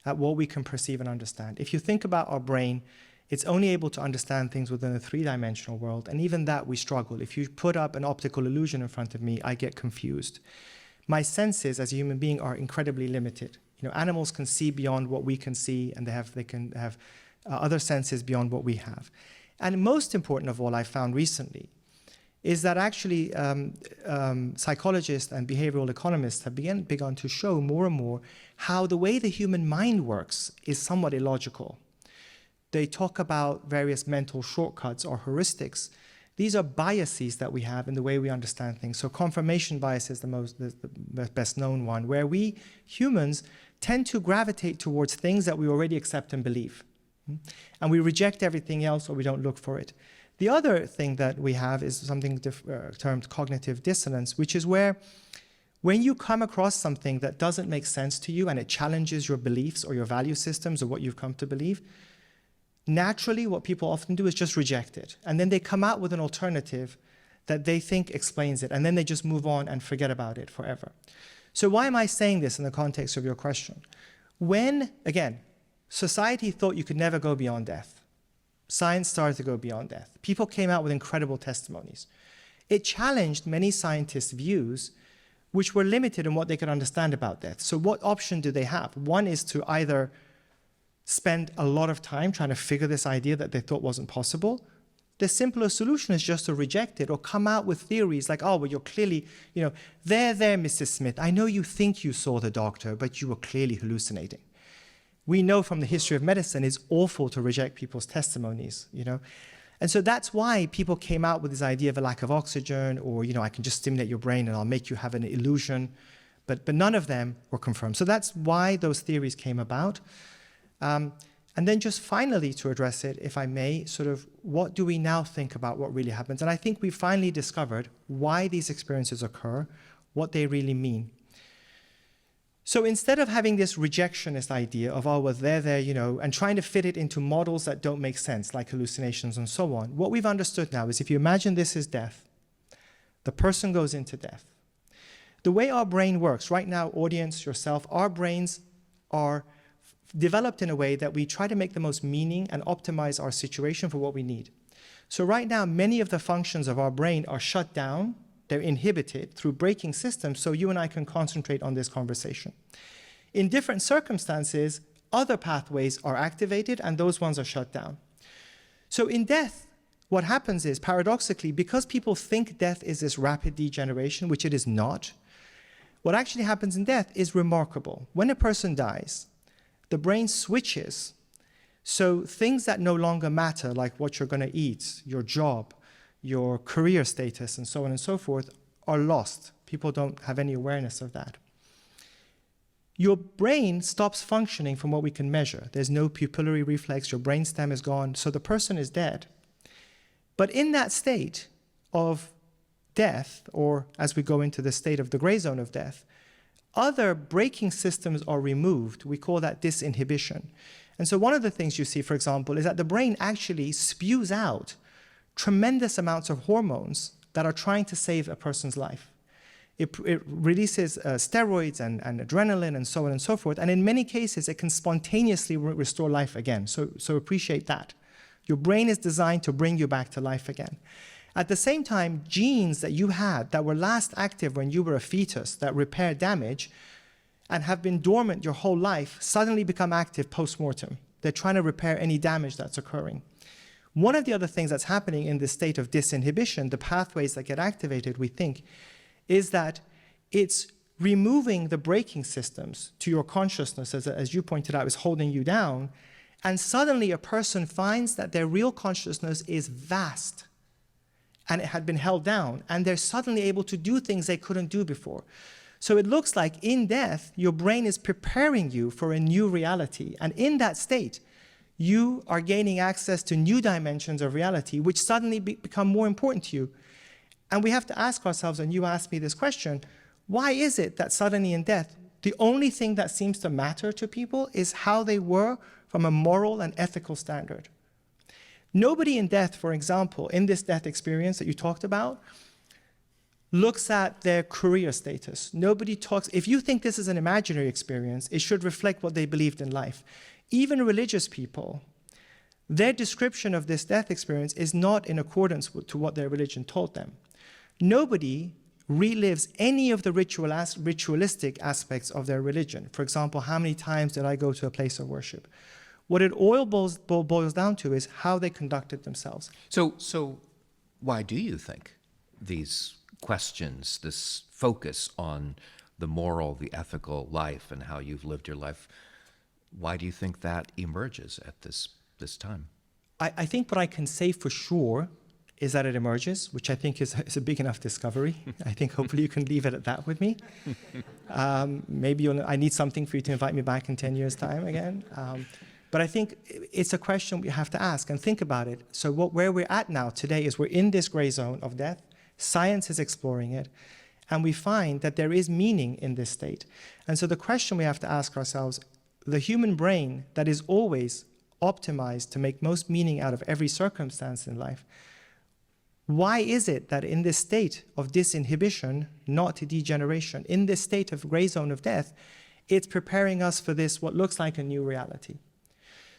Speaker 2: at what we can perceive and understand. If you think about our brain, it's only able to understand things within a three-dimensional world, and even that we struggle. If you put up an optical illusion in front of me, I get confused. My senses as a human being are incredibly limited. Animals can see beyond what we can see, and they can have other senses beyond what we have. And most important of all, I found recently, is that actually psychologists and behavioral economists have begun to show more and more how the way the human mind works is somewhat illogical. They talk about various mental shortcuts or heuristics. These are biases that we have in the way we understand things. So confirmation bias is the best known one, where we humans tend to gravitate towards things that we already accept and believe. And we reject everything else, or we don't look for it. The other thing that we have is something termed cognitive dissonance, which is where when you come across something that doesn't make sense to you and it challenges your beliefs or your value systems or what you've come to believe, naturally, what people often do is just reject it. And then they come out with an alternative that they think explains it. And then they just move on and forget about it forever. So why am I saying this in the context of your question? When, again, society thought you could never go beyond death, science started to go beyond death. People came out with incredible testimonies. It challenged many scientists' views, which were limited in what they could understand about death. So what option do they have? One is to either spend a lot of time trying to figure this idea that they thought wasn't possible. The simpler solution is just to reject it or come out with theories like, oh, well, you're clearly, there, Mrs. Smith, I know you think you saw the doctor, but you were clearly hallucinating. We know from the history of medicine it's awful to reject people's testimonies, And so that's why people came out with this idea of a lack of oxygen or, I can just stimulate your brain and I'll make you have an illusion. But none of them were confirmed. So that's why those theories came about. And then just finally to address it, if I may, sort of what do we now think about what really happens? And I think we finally discovered why these experiences occur, what they really mean. So instead of having this rejectionist idea of, oh, well, they're there, you know, and trying to fit it into models that don't make sense, like hallucinations and so on, what we've understood now is if you imagine this is death, the person goes into death. The way our brain works, right now, audience, yourself, our brains are developed in a way that we try to make the most meaning and optimize our situation for what we need. So right now, many of the functions of our brain are shut down. They're inhibited through braking systems so you and I can concentrate on this conversation. In different circumstances, other pathways are activated and those ones are shut down. So in death, what happens is, paradoxically, because people think death is this rapid degeneration, which it is not, what actually happens in death is remarkable. When a person dies, the brain switches. So things that no longer matter, like what you're going to eat, your job, your career status, and so on and so forth, are lost. People don't have any awareness of that. Your brain stops functioning from what we can measure. There's no pupillary reflex, your brainstem is gone, so the person is dead. But in that state of death, or as we go into the state of the gray zone of death, other braking systems are removed. We call that disinhibition. And so one of the things you see, for example, is that the brain actually spews out tremendous amounts of hormones that are trying to save a person's life. It releases steroids and adrenaline and so on and so forth. And in many cases, it can spontaneously restore life again. So appreciate that. Your brain is designed to bring you back to life again. At the same time, genes that you had that were last active when you were a fetus that repair damage and have been dormant your whole life suddenly become active post-mortem. They're trying to repair any damage that's occurring. One of the other things that's happening in this state of disinhibition, the pathways that get activated, we think, is that it's removing the braking systems to your consciousness, as you pointed out, is holding you down, and suddenly a person finds that their real consciousness is vast, and it had been held down, and they're suddenly able to do things they couldn't do before. So it looks like in death, your brain is preparing you for a new reality, and in that state, you are gaining access to new dimensions of reality, which suddenly become more important to you. And we have to ask ourselves, and you asked me this question, why is it that suddenly in death, the only thing that seems to matter to people is how they were from a moral and ethical standard? Nobody in death, for example, in this death experience that you talked about, looks at their career status. Nobody talks, if you think this is an imaginary experience, it should reflect what they believed in life. Even religious people, their description of this death experience is not in accordance to what their religion told them. Nobody relives any of the ritualistic aspects of their religion. For example, how many times did I go to a place of worship? What it all boils down to is how they conducted themselves.
Speaker 1: So why do you think these questions, this focus on the moral, the ethical life, and how you've lived your life, why do you think that emerges at this time?
Speaker 2: I think what I can say for sure is that it emerges, which I think is a big enough discovery. I think hopefully you can leave it at that with me. Maybe I need something for you to invite me back in 10 years' time again. But I think it's a question we have to ask and think about it. So where we're at now today is we're in this gray zone of death. Science is exploring it. And we find that there is meaning in this state. And so the question we have to ask ourselves, the human brain that is always optimized to make most meaning out of every circumstance in life, why is it that in this state of disinhibition, not degeneration, in this state of gray zone of death, it's preparing us for this, what looks like a new reality?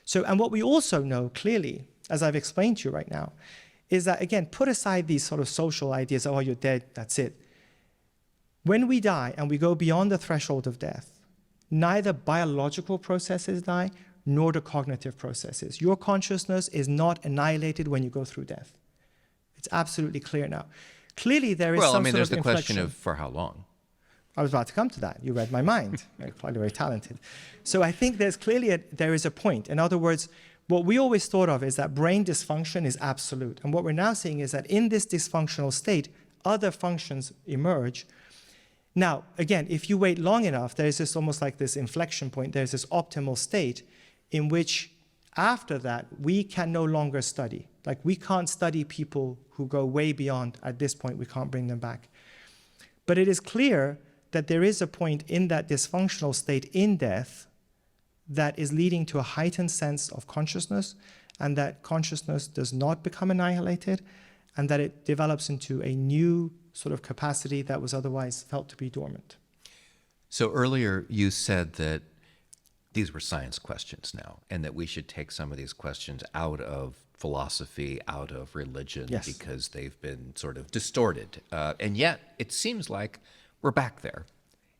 Speaker 2: So, and what we also know clearly, as I've explained to you right now, is that, again, put aside these sort of social ideas, oh, you're dead, that's it. When we die and we go beyond the threshold of death, neither biological processes die, nor the cognitive processes. Your consciousness is not annihilated when you go through death. It's absolutely clear now. Clearly, there is some sort of
Speaker 1: there's the
Speaker 2: inflection.
Speaker 1: question of for how long.
Speaker 2: I was about to come to that. You read my mind. You're probably very talented. So I think there's clearly there is a point. In other words, what we always thought of is that brain dysfunction is absolute. And what we're now seeing is that in this dysfunctional state, other functions emerge. Now, again, if you wait long enough, there's this almost like this inflection point. There's this optimal state in which after that, we can no longer study. Like we can't study people who go way beyond. At this point, we can't bring them back. But it is clear that there is a point in that dysfunctional state in death that is leading to a heightened sense of consciousness, and that consciousness does not become annihilated, and that it develops into a new sort of capacity that was otherwise felt to be dormant.
Speaker 1: So earlier you said that these were science questions now, and that we should take some of these questions out of philosophy, out of religion,
Speaker 2: Yes.
Speaker 1: because they've been sort of distorted. And yet it seems like we're back there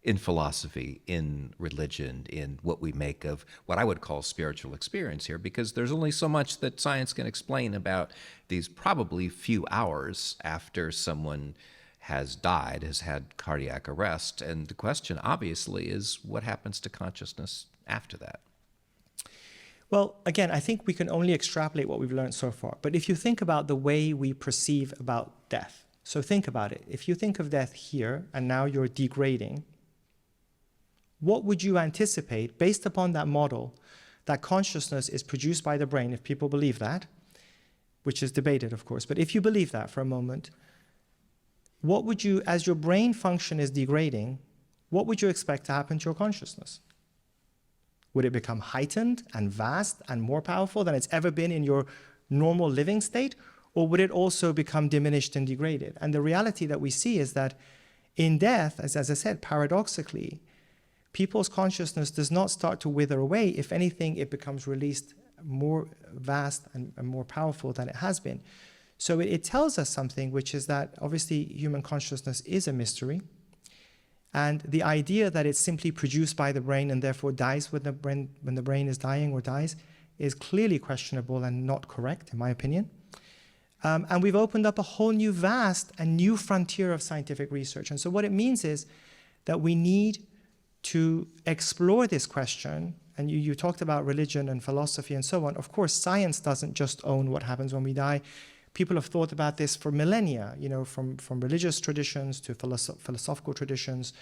Speaker 1: in philosophy, in religion, in what we make of what I would call spiritual experience here, because there's only so much that science can explain about these probably few hours after someone has died, has had cardiac arrest. And the question, obviously, is what happens to consciousness after that?
Speaker 2: Well, again, I think we can only extrapolate what we've learned so far. But if you think about the way we perceive about death, so think about it. If you think of death here, and now you're degrading, what would you anticipate, based upon that model, that consciousness is produced by the brain, if people believe that, which is debated, of course, but if you believe that for a moment, what would you, as your brain function is degrading, what would you expect to happen to your consciousness? Would it become heightened and vast and more powerful than it's ever been in your normal living state? Or would it also become diminished and degraded? And the reality that we see is that in death, as I said, paradoxically, people's consciousness does not start to wither away. If anything, it becomes released more vast and more powerful than it has been. So it tells us something, which is that obviously human consciousness is a mystery. And the idea that it's simply produced by the brain and therefore dies when the brain is dying or dies is clearly questionable and not correct, in my opinion. And we've opened up a whole new vast and new frontier of scientific research. And so what it means is that we need to explore this question. And you talked about religion and philosophy and so on. Of course, science doesn't just own what happens when we die. People have thought about this for millennia, from religious traditions to philosophical traditions,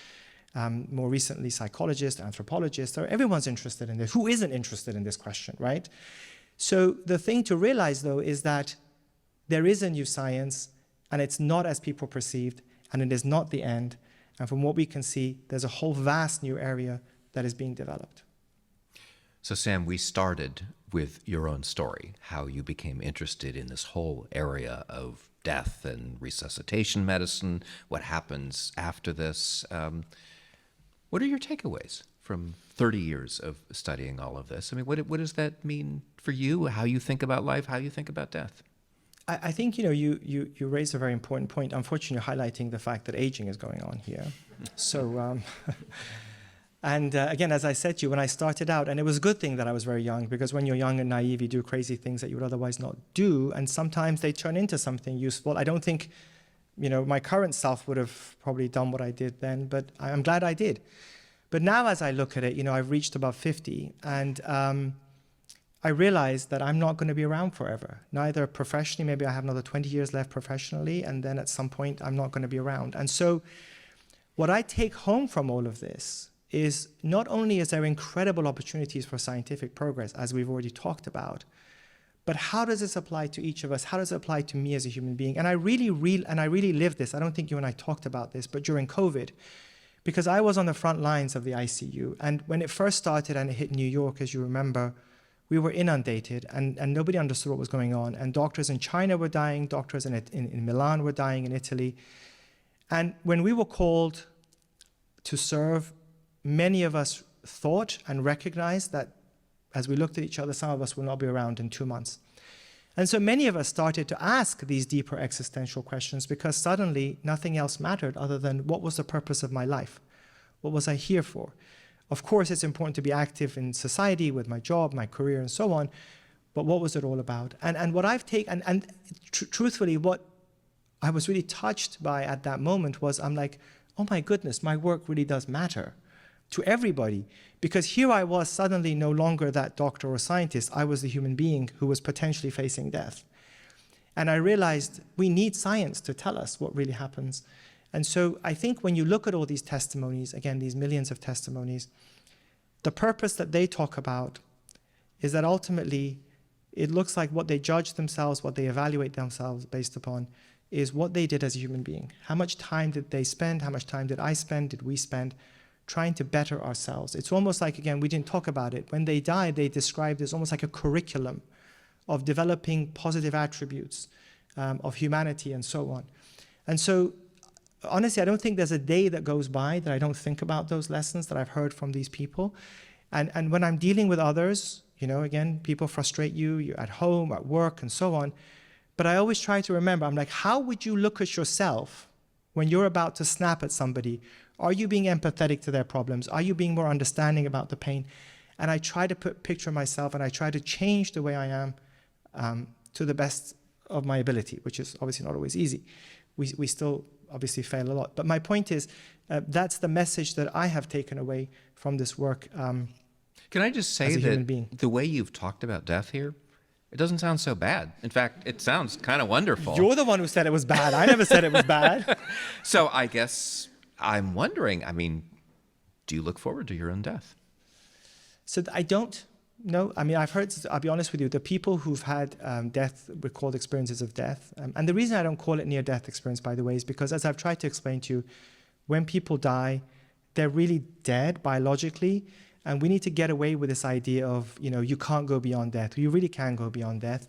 Speaker 2: more recently psychologists, anthropologists, everyone's interested in this. Who isn't interested in this question, right? So the thing to realize, though, is that there is a new science, and it's not as people perceived, and it is not the end. And from what we can see, there's a whole vast new area that is being developed.
Speaker 1: So Sam, we started with your own story, how you became interested in this whole area of death and resuscitation medicine, what happens after this. What are your takeaways from 30 years of studying all of this? I mean, what does that mean for you, how you think about life, how you think about death?
Speaker 2: I think, you raise a very important point. Unfortunately, you're highlighting the fact that aging is going on here. So, and again, as I said to you, when I started out, and it was a good thing that I was very young, because when you're young and naive, you do crazy things that you would otherwise not do, and sometimes they turn into something useful. I don't think, my current self would have probably done what I did then, but I'm glad I did. But now as I look at it, I've reached about 50, and I realized that I'm not going to be around forever, neither professionally. Maybe I have another 20 years left professionally, and then at some point I'm not going to be around. And so what I take home from all of this is not only is there incredible opportunities for scientific progress, as we've already talked about, but how does this apply to each of us? How does it apply to me as a human being? And I really lived this. I don't think you and I talked about this, but during COVID, because I was on the front lines of the ICU. And when it first started and it hit New York, as you remember, we were inundated, and nobody understood what was going on. And doctors in China were dying, doctors in Milan were dying, in Italy. And when we were called to serve, many of us thought and recognized that as we looked at each other, some of us will not be around in 2 months. And so many of us started to ask these deeper existential questions, because suddenly nothing else mattered other than, what was the purpose of my life? What was I here for? Of course, it's important to be active in society with my job, my career, and so on, but what was it all about? And what I've taken, and truthfully, what I was really touched by at that moment was, I'm like, oh my goodness, my work really does matter to everybody. Because here I was suddenly no longer that doctor or scientist. I was the human being who was potentially facing death. And I realized we need science to tell us what really happens. And so I think when you look at all these testimonies, again, these millions of testimonies, the purpose that they talk about is that ultimately it looks like what they judge themselves, what they evaluate themselves based upon, is what they did as a human being. How much time did they spend? How much time did I spend? Did we spend trying to better ourselves? It's almost like, again, we didn't talk about it. When they died, they described it as almost like a curriculum of developing positive attributes of humanity and so on. And so, honestly, I don't think there's a day that goes by that I don't think about those lessons that I've heard from these people. And when I'm dealing with others, you know, again, people frustrate you, you're at home, at work, and so on. But I always try to remember, I'm like, how would you look at yourself when you're about to snap at somebody? Are you being empathetic to their problems? Are you being more understanding about the pain? And I try to picture myself, and I try to change the way I am to the best of my ability, which is obviously not always easy. We still obviously fail a lot. But my point is, that's the message that I have taken away from this work.
Speaker 1: Can I just say that the way you've talked about death here, it doesn't sound so bad. In fact, it sounds kind of wonderful.
Speaker 2: You're the one who said it was bad. I never said it was bad.
Speaker 1: So I guess I'm wondering, I mean, do you look forward to your own death?
Speaker 2: So I don't know. I mean, I've heard, I'll be honest with you, the people who've had recalled experiences of death, and the reason I don't call it near-death experience, by the way, is because, as I've tried to explain to you, when people die, they're really dead biologically. And we need to get away with this idea of, you know, you can't go beyond death. You really can go beyond death.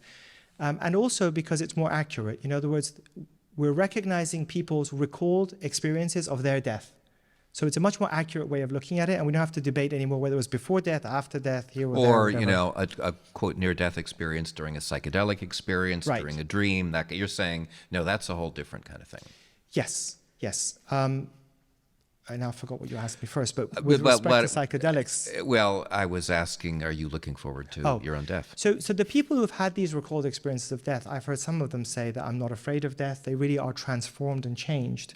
Speaker 2: And also because it's more accurate. In other words, we're recognizing people's recalled experiences of their death. So it's a much more accurate way of looking at it. And we don't have to debate anymore whether it was before death, after death, here or there.
Speaker 1: Or, you know, a quote near-death experience during a psychedelic experience,
Speaker 2: right.
Speaker 1: During a dream. That you're saying, no, that's a whole different kind of thing.
Speaker 2: Yes, yes. I now forgot what you asked me first, but with respect to psychedelics.
Speaker 1: Well, I was asking, are you looking forward to your own death?
Speaker 2: So the people who've had these recalled experiences of death, I've heard some of them say that I'm not afraid of death. They really are transformed and changed.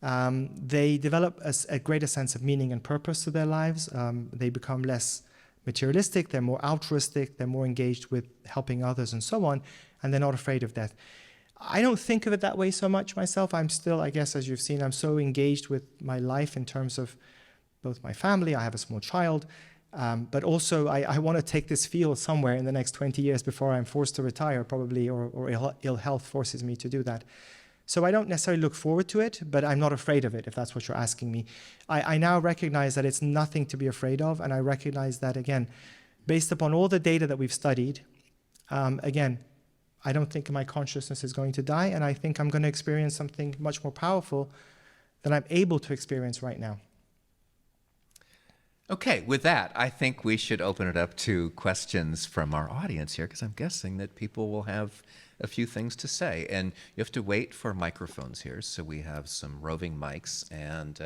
Speaker 2: They develop a greater sense of meaning and purpose to their lives. They become less materialistic. They're more altruistic. They're more engaged with helping others and so on, and they're not afraid of death. I don't think of it that way so much myself. I'm still, I guess, as you've seen, I'm so engaged with my life in terms of both my family. I have a small child, but also I want to take this field somewhere in the next 20 years before I'm forced to retire, probably, or ill health forces me to do that. So I don't necessarily look forward to it, but I'm not afraid of it, if that's what you're asking me. I now recognize that it's nothing to be afraid of, and I recognize that, again, based upon all the data that we've studied, again, I don't think my consciousness is going to die, and I think I'm going to experience something much more powerful than I'm able to experience right now.
Speaker 1: Okay, with that, I think we should open it up to questions from our audience here, because I'm guessing that people will have a few things to say. And you have to wait for microphones here, so we have some roving mics, and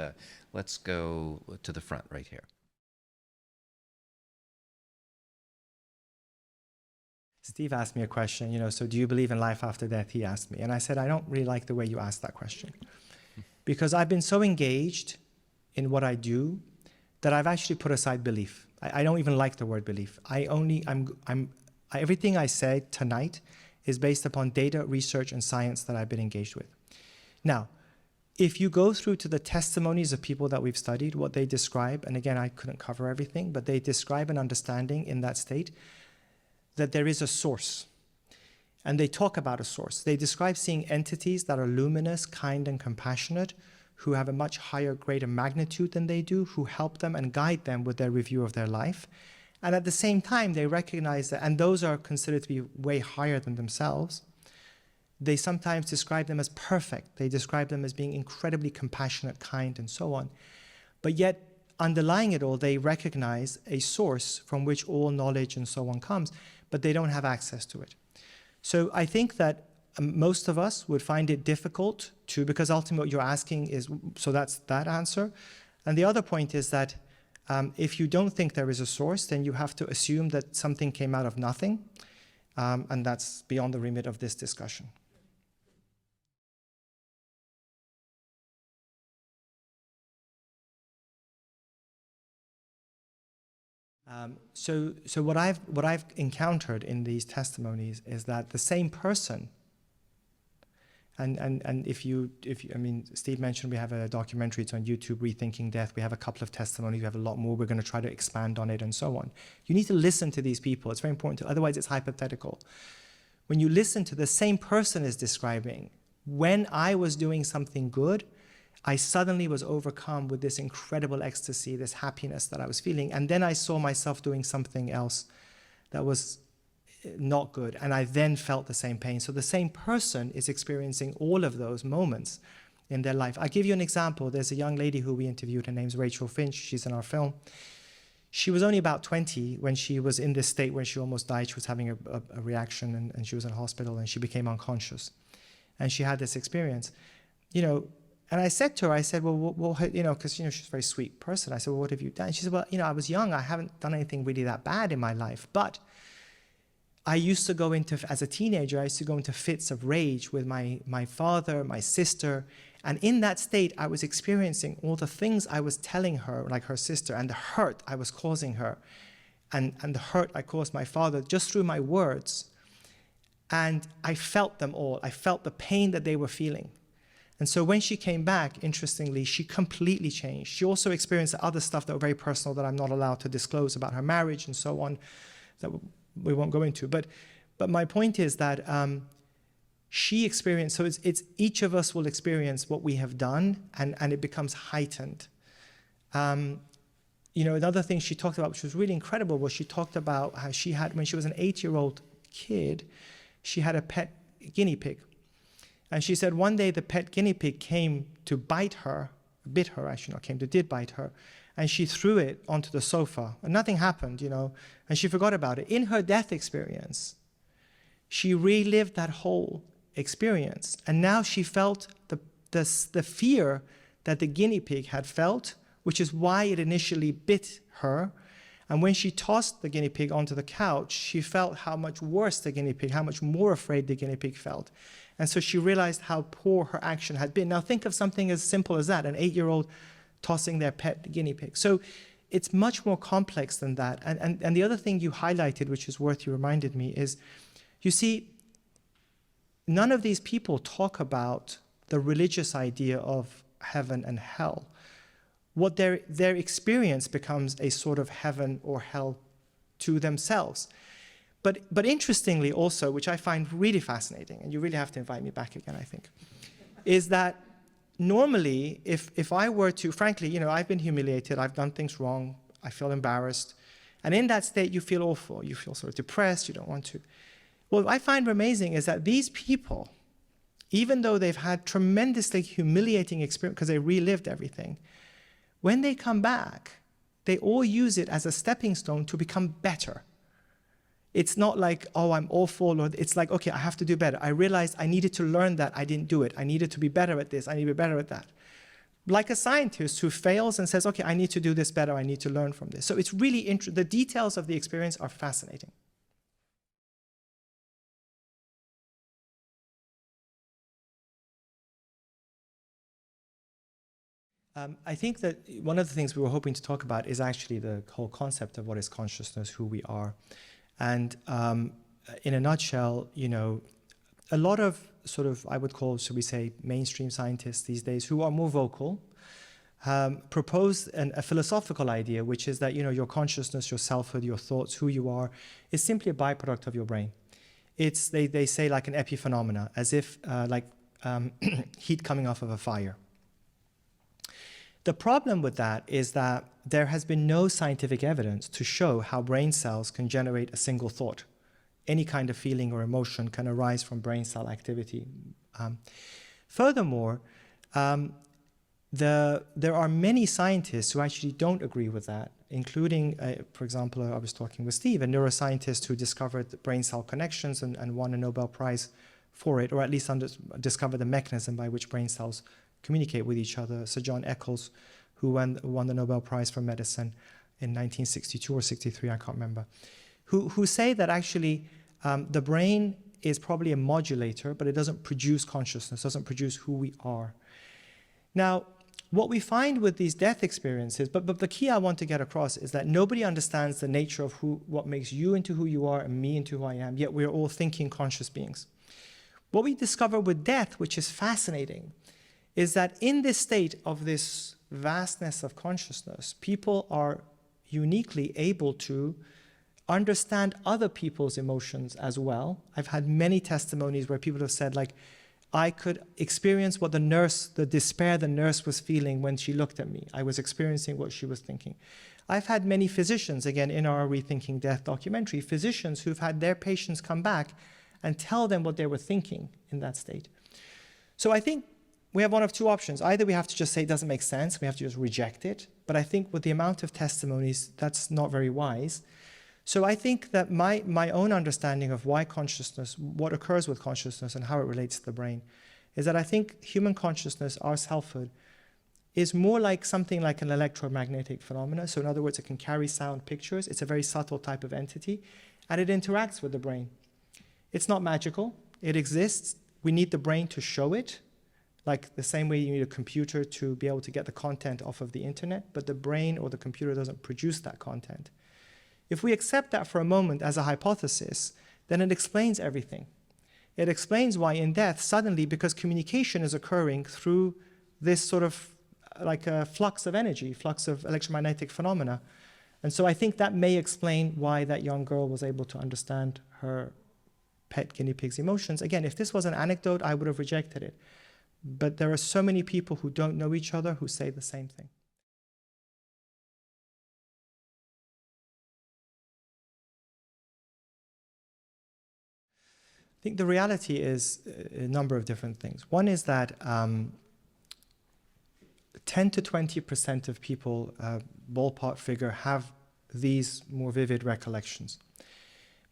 Speaker 1: let's go to the front right here.
Speaker 2: Steve asked me a question, you know, so do you believe in life after death? He asked me. And I said, I don't really like the way you asked that question. Because I've been so engaged in what I do that I've actually put aside belief. I don't even like the word belief. Everything I said tonight is based upon data, research, and science that I've been engaged with. Now, if you go through to the testimonies of people that we've studied, what they describe, and again, I couldn't cover everything, but they describe an understanding in that state that there is a source. And they talk about a source. They describe seeing entities that are luminous, kind, and compassionate, who have a much higher, greater magnitude than they do, who help them and guide them with their review of their life. And at the same time, they recognize that, and those are considered to be way higher than themselves, they sometimes describe them as perfect. They describe them as being incredibly compassionate, kind, and so on. But yet, underlying it all, they recognize a source from which all knowledge and so on comes, but they don't have access to it. So I think that most of us would find it difficult to, because ultimately what you're asking is, so that's that answer. And the other point is that if you don't think there is a source, then you have to assume that something came out of nothing, and that's beyond the remit of this discussion. So what I've encountered in these testimonies is that the same person, and if you, I mean, Steve mentioned we have a documentary, it's on YouTube, Rethinking Death. We have a couple of testimonies. We have a lot more. We're going to try to expand on it and so on. You need to listen to these people. It's very important. Otherwise, it's hypothetical. When you listen to the same person is describing when I was doing something good, I suddenly was overcome with this incredible ecstasy, this happiness that I was feeling. And then I saw myself doing something else that was not good. And I then felt the same pain. So the same person is experiencing all of those moments in their life. I'll give you an example. There's a young lady who we interviewed. Her name's Rachel Finch. She's in our film. She was only about 20 when she was in this state where she almost died. She was having a reaction, and she was in hospital, and she became unconscious. And she had this experience. And I said to her, I said, well, because, she's a very sweet person. I said, well, what have you done? She said, well, I was young. I haven't done anything really that bad in my life. But I used to go into, as a teenager, I used to go into fits of rage with my father, my sister. And in that state, I was experiencing all the things I was telling her, like her sister, and the hurt I was causing her, and the hurt I caused my father just through my words. And I felt them all. I felt the pain that they were feeling. And so when she came back, interestingly, she completely changed. She also experienced other stuff that were very personal that I'm not allowed to disclose about her marriage and so on, that we won't go into. But my point is that she experienced, so it's each of us will experience what we have done, and it becomes heightened. Another thing she talked about, which was really incredible, was she talked about how she had, when she was an 8-year-old kid, she had a pet guinea pig. And she said one day the pet guinea pig came to bite her, bit her, actually not did bite her, and she threw it onto the sofa. And nothing happened, and she forgot about it. In her death experience, she relived that whole experience. And now she felt the fear that the guinea pig had felt, which is why it initially bit her. And when she tossed the guinea pig onto the couch, she felt how much worse the guinea pig, how much more afraid the guinea pig felt. And so she realized how poor her action had been. Now think of something as simple as that, an 8-year-old tossing their pet guinea pig. So it's much more complex than that. And the other thing you highlighted, which is worth you reminded me, is, you see, none of these people talk about the religious idea of heaven and hell. What their experience becomes a sort of heaven or hell to themselves. But interestingly also, which I find really fascinating, and you really have to invite me back again, I think, is that normally if I were to, frankly, I've been humiliated, I've done things wrong, I feel embarrassed, and in that state you feel awful, you feel sort of depressed, you don't want to. What I find amazing is that these people, even though they've had tremendously humiliating experience because they relived everything, when they come back, they all use it as a stepping stone to become better. It's not like, oh, I'm awful, or it's like, okay, I have to do better. I realized I needed to learn that, I didn't do it. I needed to be better at this, I need to be better at that. Like a scientist who fails and says, okay, I need to do this better, I need to learn from this. So it's really interesting. The details of the experience are fascinating. I think that one of the things we were hoping to talk about is actually the whole concept of what is consciousness, who we are. And in a nutshell, a lot of sort of, I would call, should we say, mainstream scientists these days who are more vocal, propose a philosophical idea, which is that, your consciousness, your selfhood, your thoughts, who you are, is simply a byproduct of your brain. It's, they say, like an epiphenomena, as if heat coming off of a fire. The problem with that is that there has been no scientific evidence to show how brain cells can generate a single thought. Any kind of feeling or emotion can arise from brain cell activity. Furthermore, there are many scientists who actually don't agree with that, including, for example, I was talking with Steve, a neuroscientist who discovered brain cell connections and won a Nobel Prize for it, or at least discovered the mechanism by which brain cells communicate with each other. Sir John Eccles, who won the Nobel Prize for Medicine in 1962 or 63, I can't remember, who say that actually the brain is probably a modulator, but it doesn't produce consciousness, doesn't produce who we are. Now, what we find with these death experiences, but the key I want to get across is that nobody understands the nature of what makes you into who you are and me into who I am, yet we're all thinking conscious beings. What we discover with death, which is fascinating, is that in this state of this vastness of consciousness, people are uniquely able to understand other people's emotions as well. I've had many testimonies where people have said, like, I could experience what the despair the nurse was feeling when she looked at me. I was experiencing what she was thinking. I've had many physicians, again, in our Rethinking Death documentary, physicians who've had their patients come back and tell them what they were thinking in that state. So I think we have one of two options. Either we have to just say it doesn't make sense, we have to just reject it. But I think with the amount of testimonies, that's not very wise. So I think that my own understanding of why consciousness, what occurs with consciousness and how it relates to the brain, is that I think human consciousness, our selfhood, is more like something like an electromagnetic phenomena. So in other words, it can carry sound pictures. It's a very subtle type of entity, and it interacts with the brain. It's not magical. It exists. We need the brain to show it, like the same way you need a computer to be able to get the content off of the internet, but the brain or the computer doesn't produce that content. If we accept that for a moment as a hypothesis, then it explains everything. It explains why in death, suddenly, because communication is occurring through this sort of like a flux of energy, flux of electromagnetic phenomena. And so I think that may explain why that young girl was able to understand her pet guinea pig's emotions. Again, if this was an anecdote, I would have rejected it. But there are so many people who don't know each other who say the same thing. I think the reality is a number of different things. One is that 10 to 20% of people, ballpark figure, have these more vivid recollections.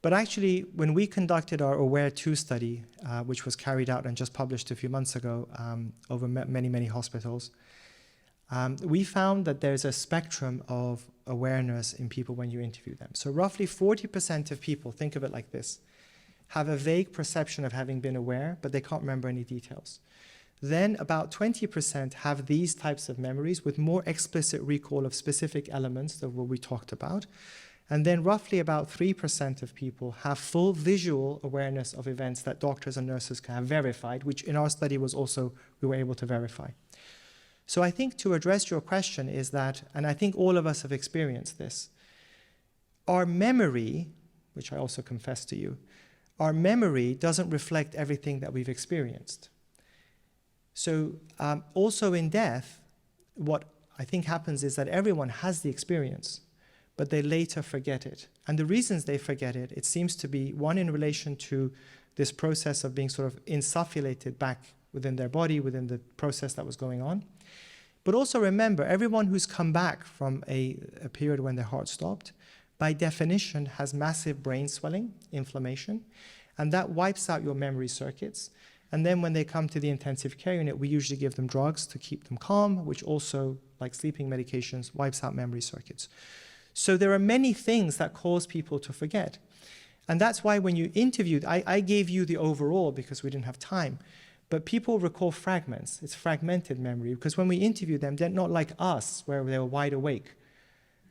Speaker 2: But actually, when we conducted our AWARE-2 study, which was carried out and just published a few months ago over many, many hospitals, we found that there's a spectrum of awareness in people when you interview them. So roughly 40% of people, think of it like this, have a vague perception of having been aware, but they can't remember any details. Then about 20% have these types of memories with more explicit recall of specific elements of what we talked about. And then roughly about 3% of people have full visual awareness of events that doctors and nurses can have verified, which in our study was also, we were able to verify. So I think to address your question is that, and I think all of us have experienced this, our memory, which I also confess to you, our memory doesn't reflect everything that we've experienced. So also in death, what I think happens is that everyone has the experience, but they later forget it. And the reasons they forget it, it seems to be one in relation to this process of being sort of insufflated back within their body, within the process that was going on. But also remember, everyone who's come back from a period when their heart stopped, by definition, has massive brain swelling, inflammation, and that wipes out your memory circuits. And then when they come to the intensive care unit, we usually give them drugs to keep them calm, which also, like sleeping medications, wipes out memory circuits. So there are many things that cause people to forget. And that's why when you interviewed, I gave you the overall because we didn't have time, but people recall fragments. It's fragmented memory, because when we interview them, they're not like us, where they were wide awake.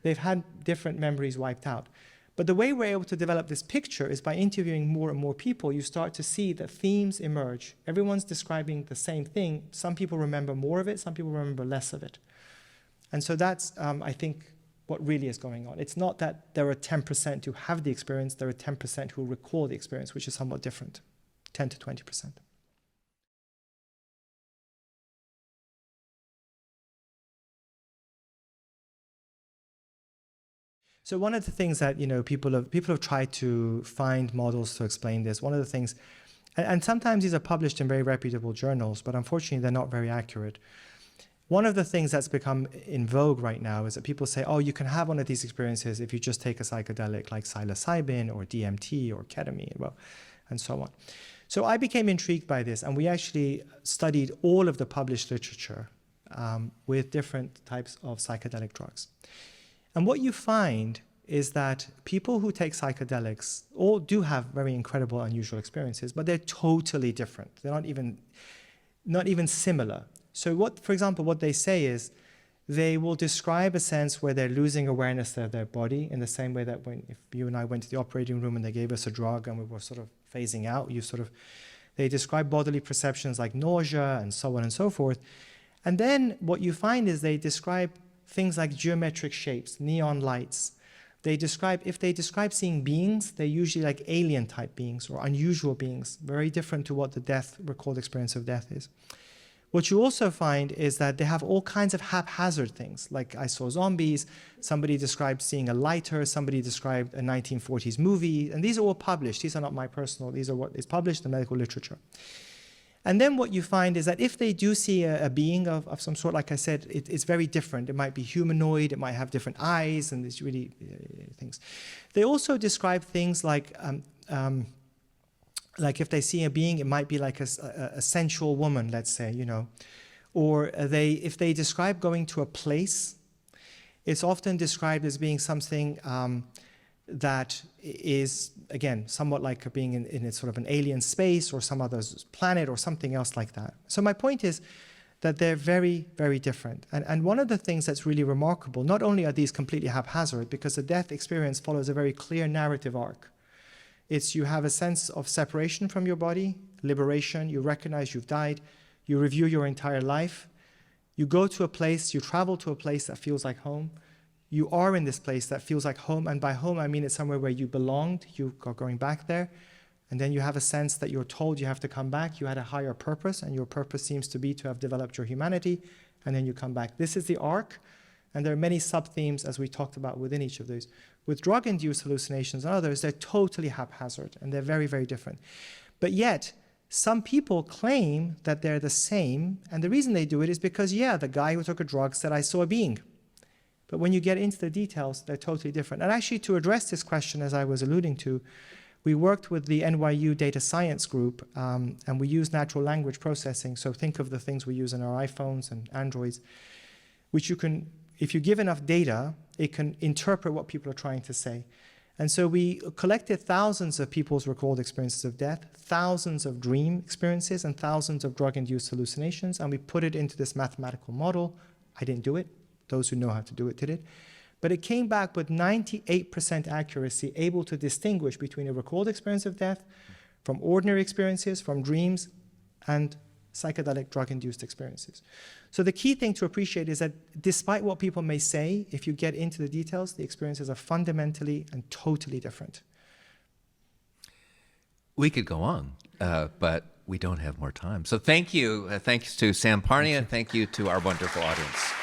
Speaker 2: They've had different memories wiped out. But the way we're able to develop this picture is by interviewing more and more people. You start to see that themes emerge. Everyone's describing the same thing. Some people remember more of it, some people remember less of it. And so that's, I think, what really is going on. It's not that there are 10% who have the experience, there are 10% who recall the experience, which is somewhat different, 10 to 20%. So one of the things that people have tried to find models to explain this. One of the things, and sometimes these are published in very reputable journals, but unfortunately they're not very accurate. One of the things that's become in vogue right now is that people say, oh, you can have one of these experiences if you just take a psychedelic like psilocybin or DMT or ketamine, well, and so on. So I became intrigued by this, and we actually studied all of the published literature with different types of psychedelic drugs. And what you find is that people who take psychedelics all do have very incredible, unusual experiences, but they're totally different. They're not even similar. So for example, what they say is they will describe a sense where they're losing awareness of their body in the same way that if you and I went to the operating room and they gave us a drug and we were sort of phasing out, they describe bodily perceptions like nausea and so on and so forth. And then what you find is they describe things like geometric shapes, neon lights. if they describe seeing beings, they're usually like alien type beings or unusual beings, very different to what the recalled experience of death is. What you also find is that they have all kinds of haphazard things, like I saw zombies, somebody described seeing a lighter, somebody described a 1940s movie, and these are all published. These are not my personal, these are what is published in medical literature. And then what you find is that if they do see a being of some sort, like I said, it's very different. It might be humanoid, it might have different eyes, and there's really things. They also describe things like if they see a being, it might be like a sensual woman, let's say, you know. Or if they describe going to a place, it's often described as being something that is, again, somewhat like being in a sort of an alien space or some other planet or something else like that. So my point is that they're very, very different. And one of the things that's really remarkable, not only are these completely haphazard, because the death experience follows a very clear narrative arc. It's you have a sense of separation from your body, liberation, you recognize you've died, you review your entire life, you go to a place, you travel to a place that feels like home, you are in this place that feels like home, and by home I mean it's somewhere where you belonged, you are going back there, and then you have a sense that you're told you have to come back, you had a higher purpose, and your purpose seems to be to have developed your humanity, and then you come back. This is the arc, and there are many sub-themes as we talked about within each of those. With drug-induced hallucinations and others, they're totally haphazard, and they're very, very different. But yet, some people claim that they're the same, and the reason they do it is because, yeah, the guy who took a drug said, I saw a being. But when you get into the details, they're totally different. And actually, to address this question, as I was alluding to, we worked with the NYU data science group, and we use natural language processing. So think of the things we use in our iPhones and Androids, which you can, if you give enough data, it can interpret what people are trying to say. And so we collected thousands of people's recalled experiences of death, thousands of dream experiences, and thousands of drug-induced hallucinations, and we put it into this mathematical model. I didn't do it. Those who know how to do it did it. But it came back with 98% accuracy, able to distinguish between a recalled experience of death from ordinary experiences, from dreams, and psychedelic drug-induced experiences. So the key thing to appreciate is that despite what people may say, if you get into the details, the experiences are fundamentally and totally different.
Speaker 1: We could go on, but we don't have more time. So thank you. Thanks to Sam Parnia. Thank you to our wonderful audience.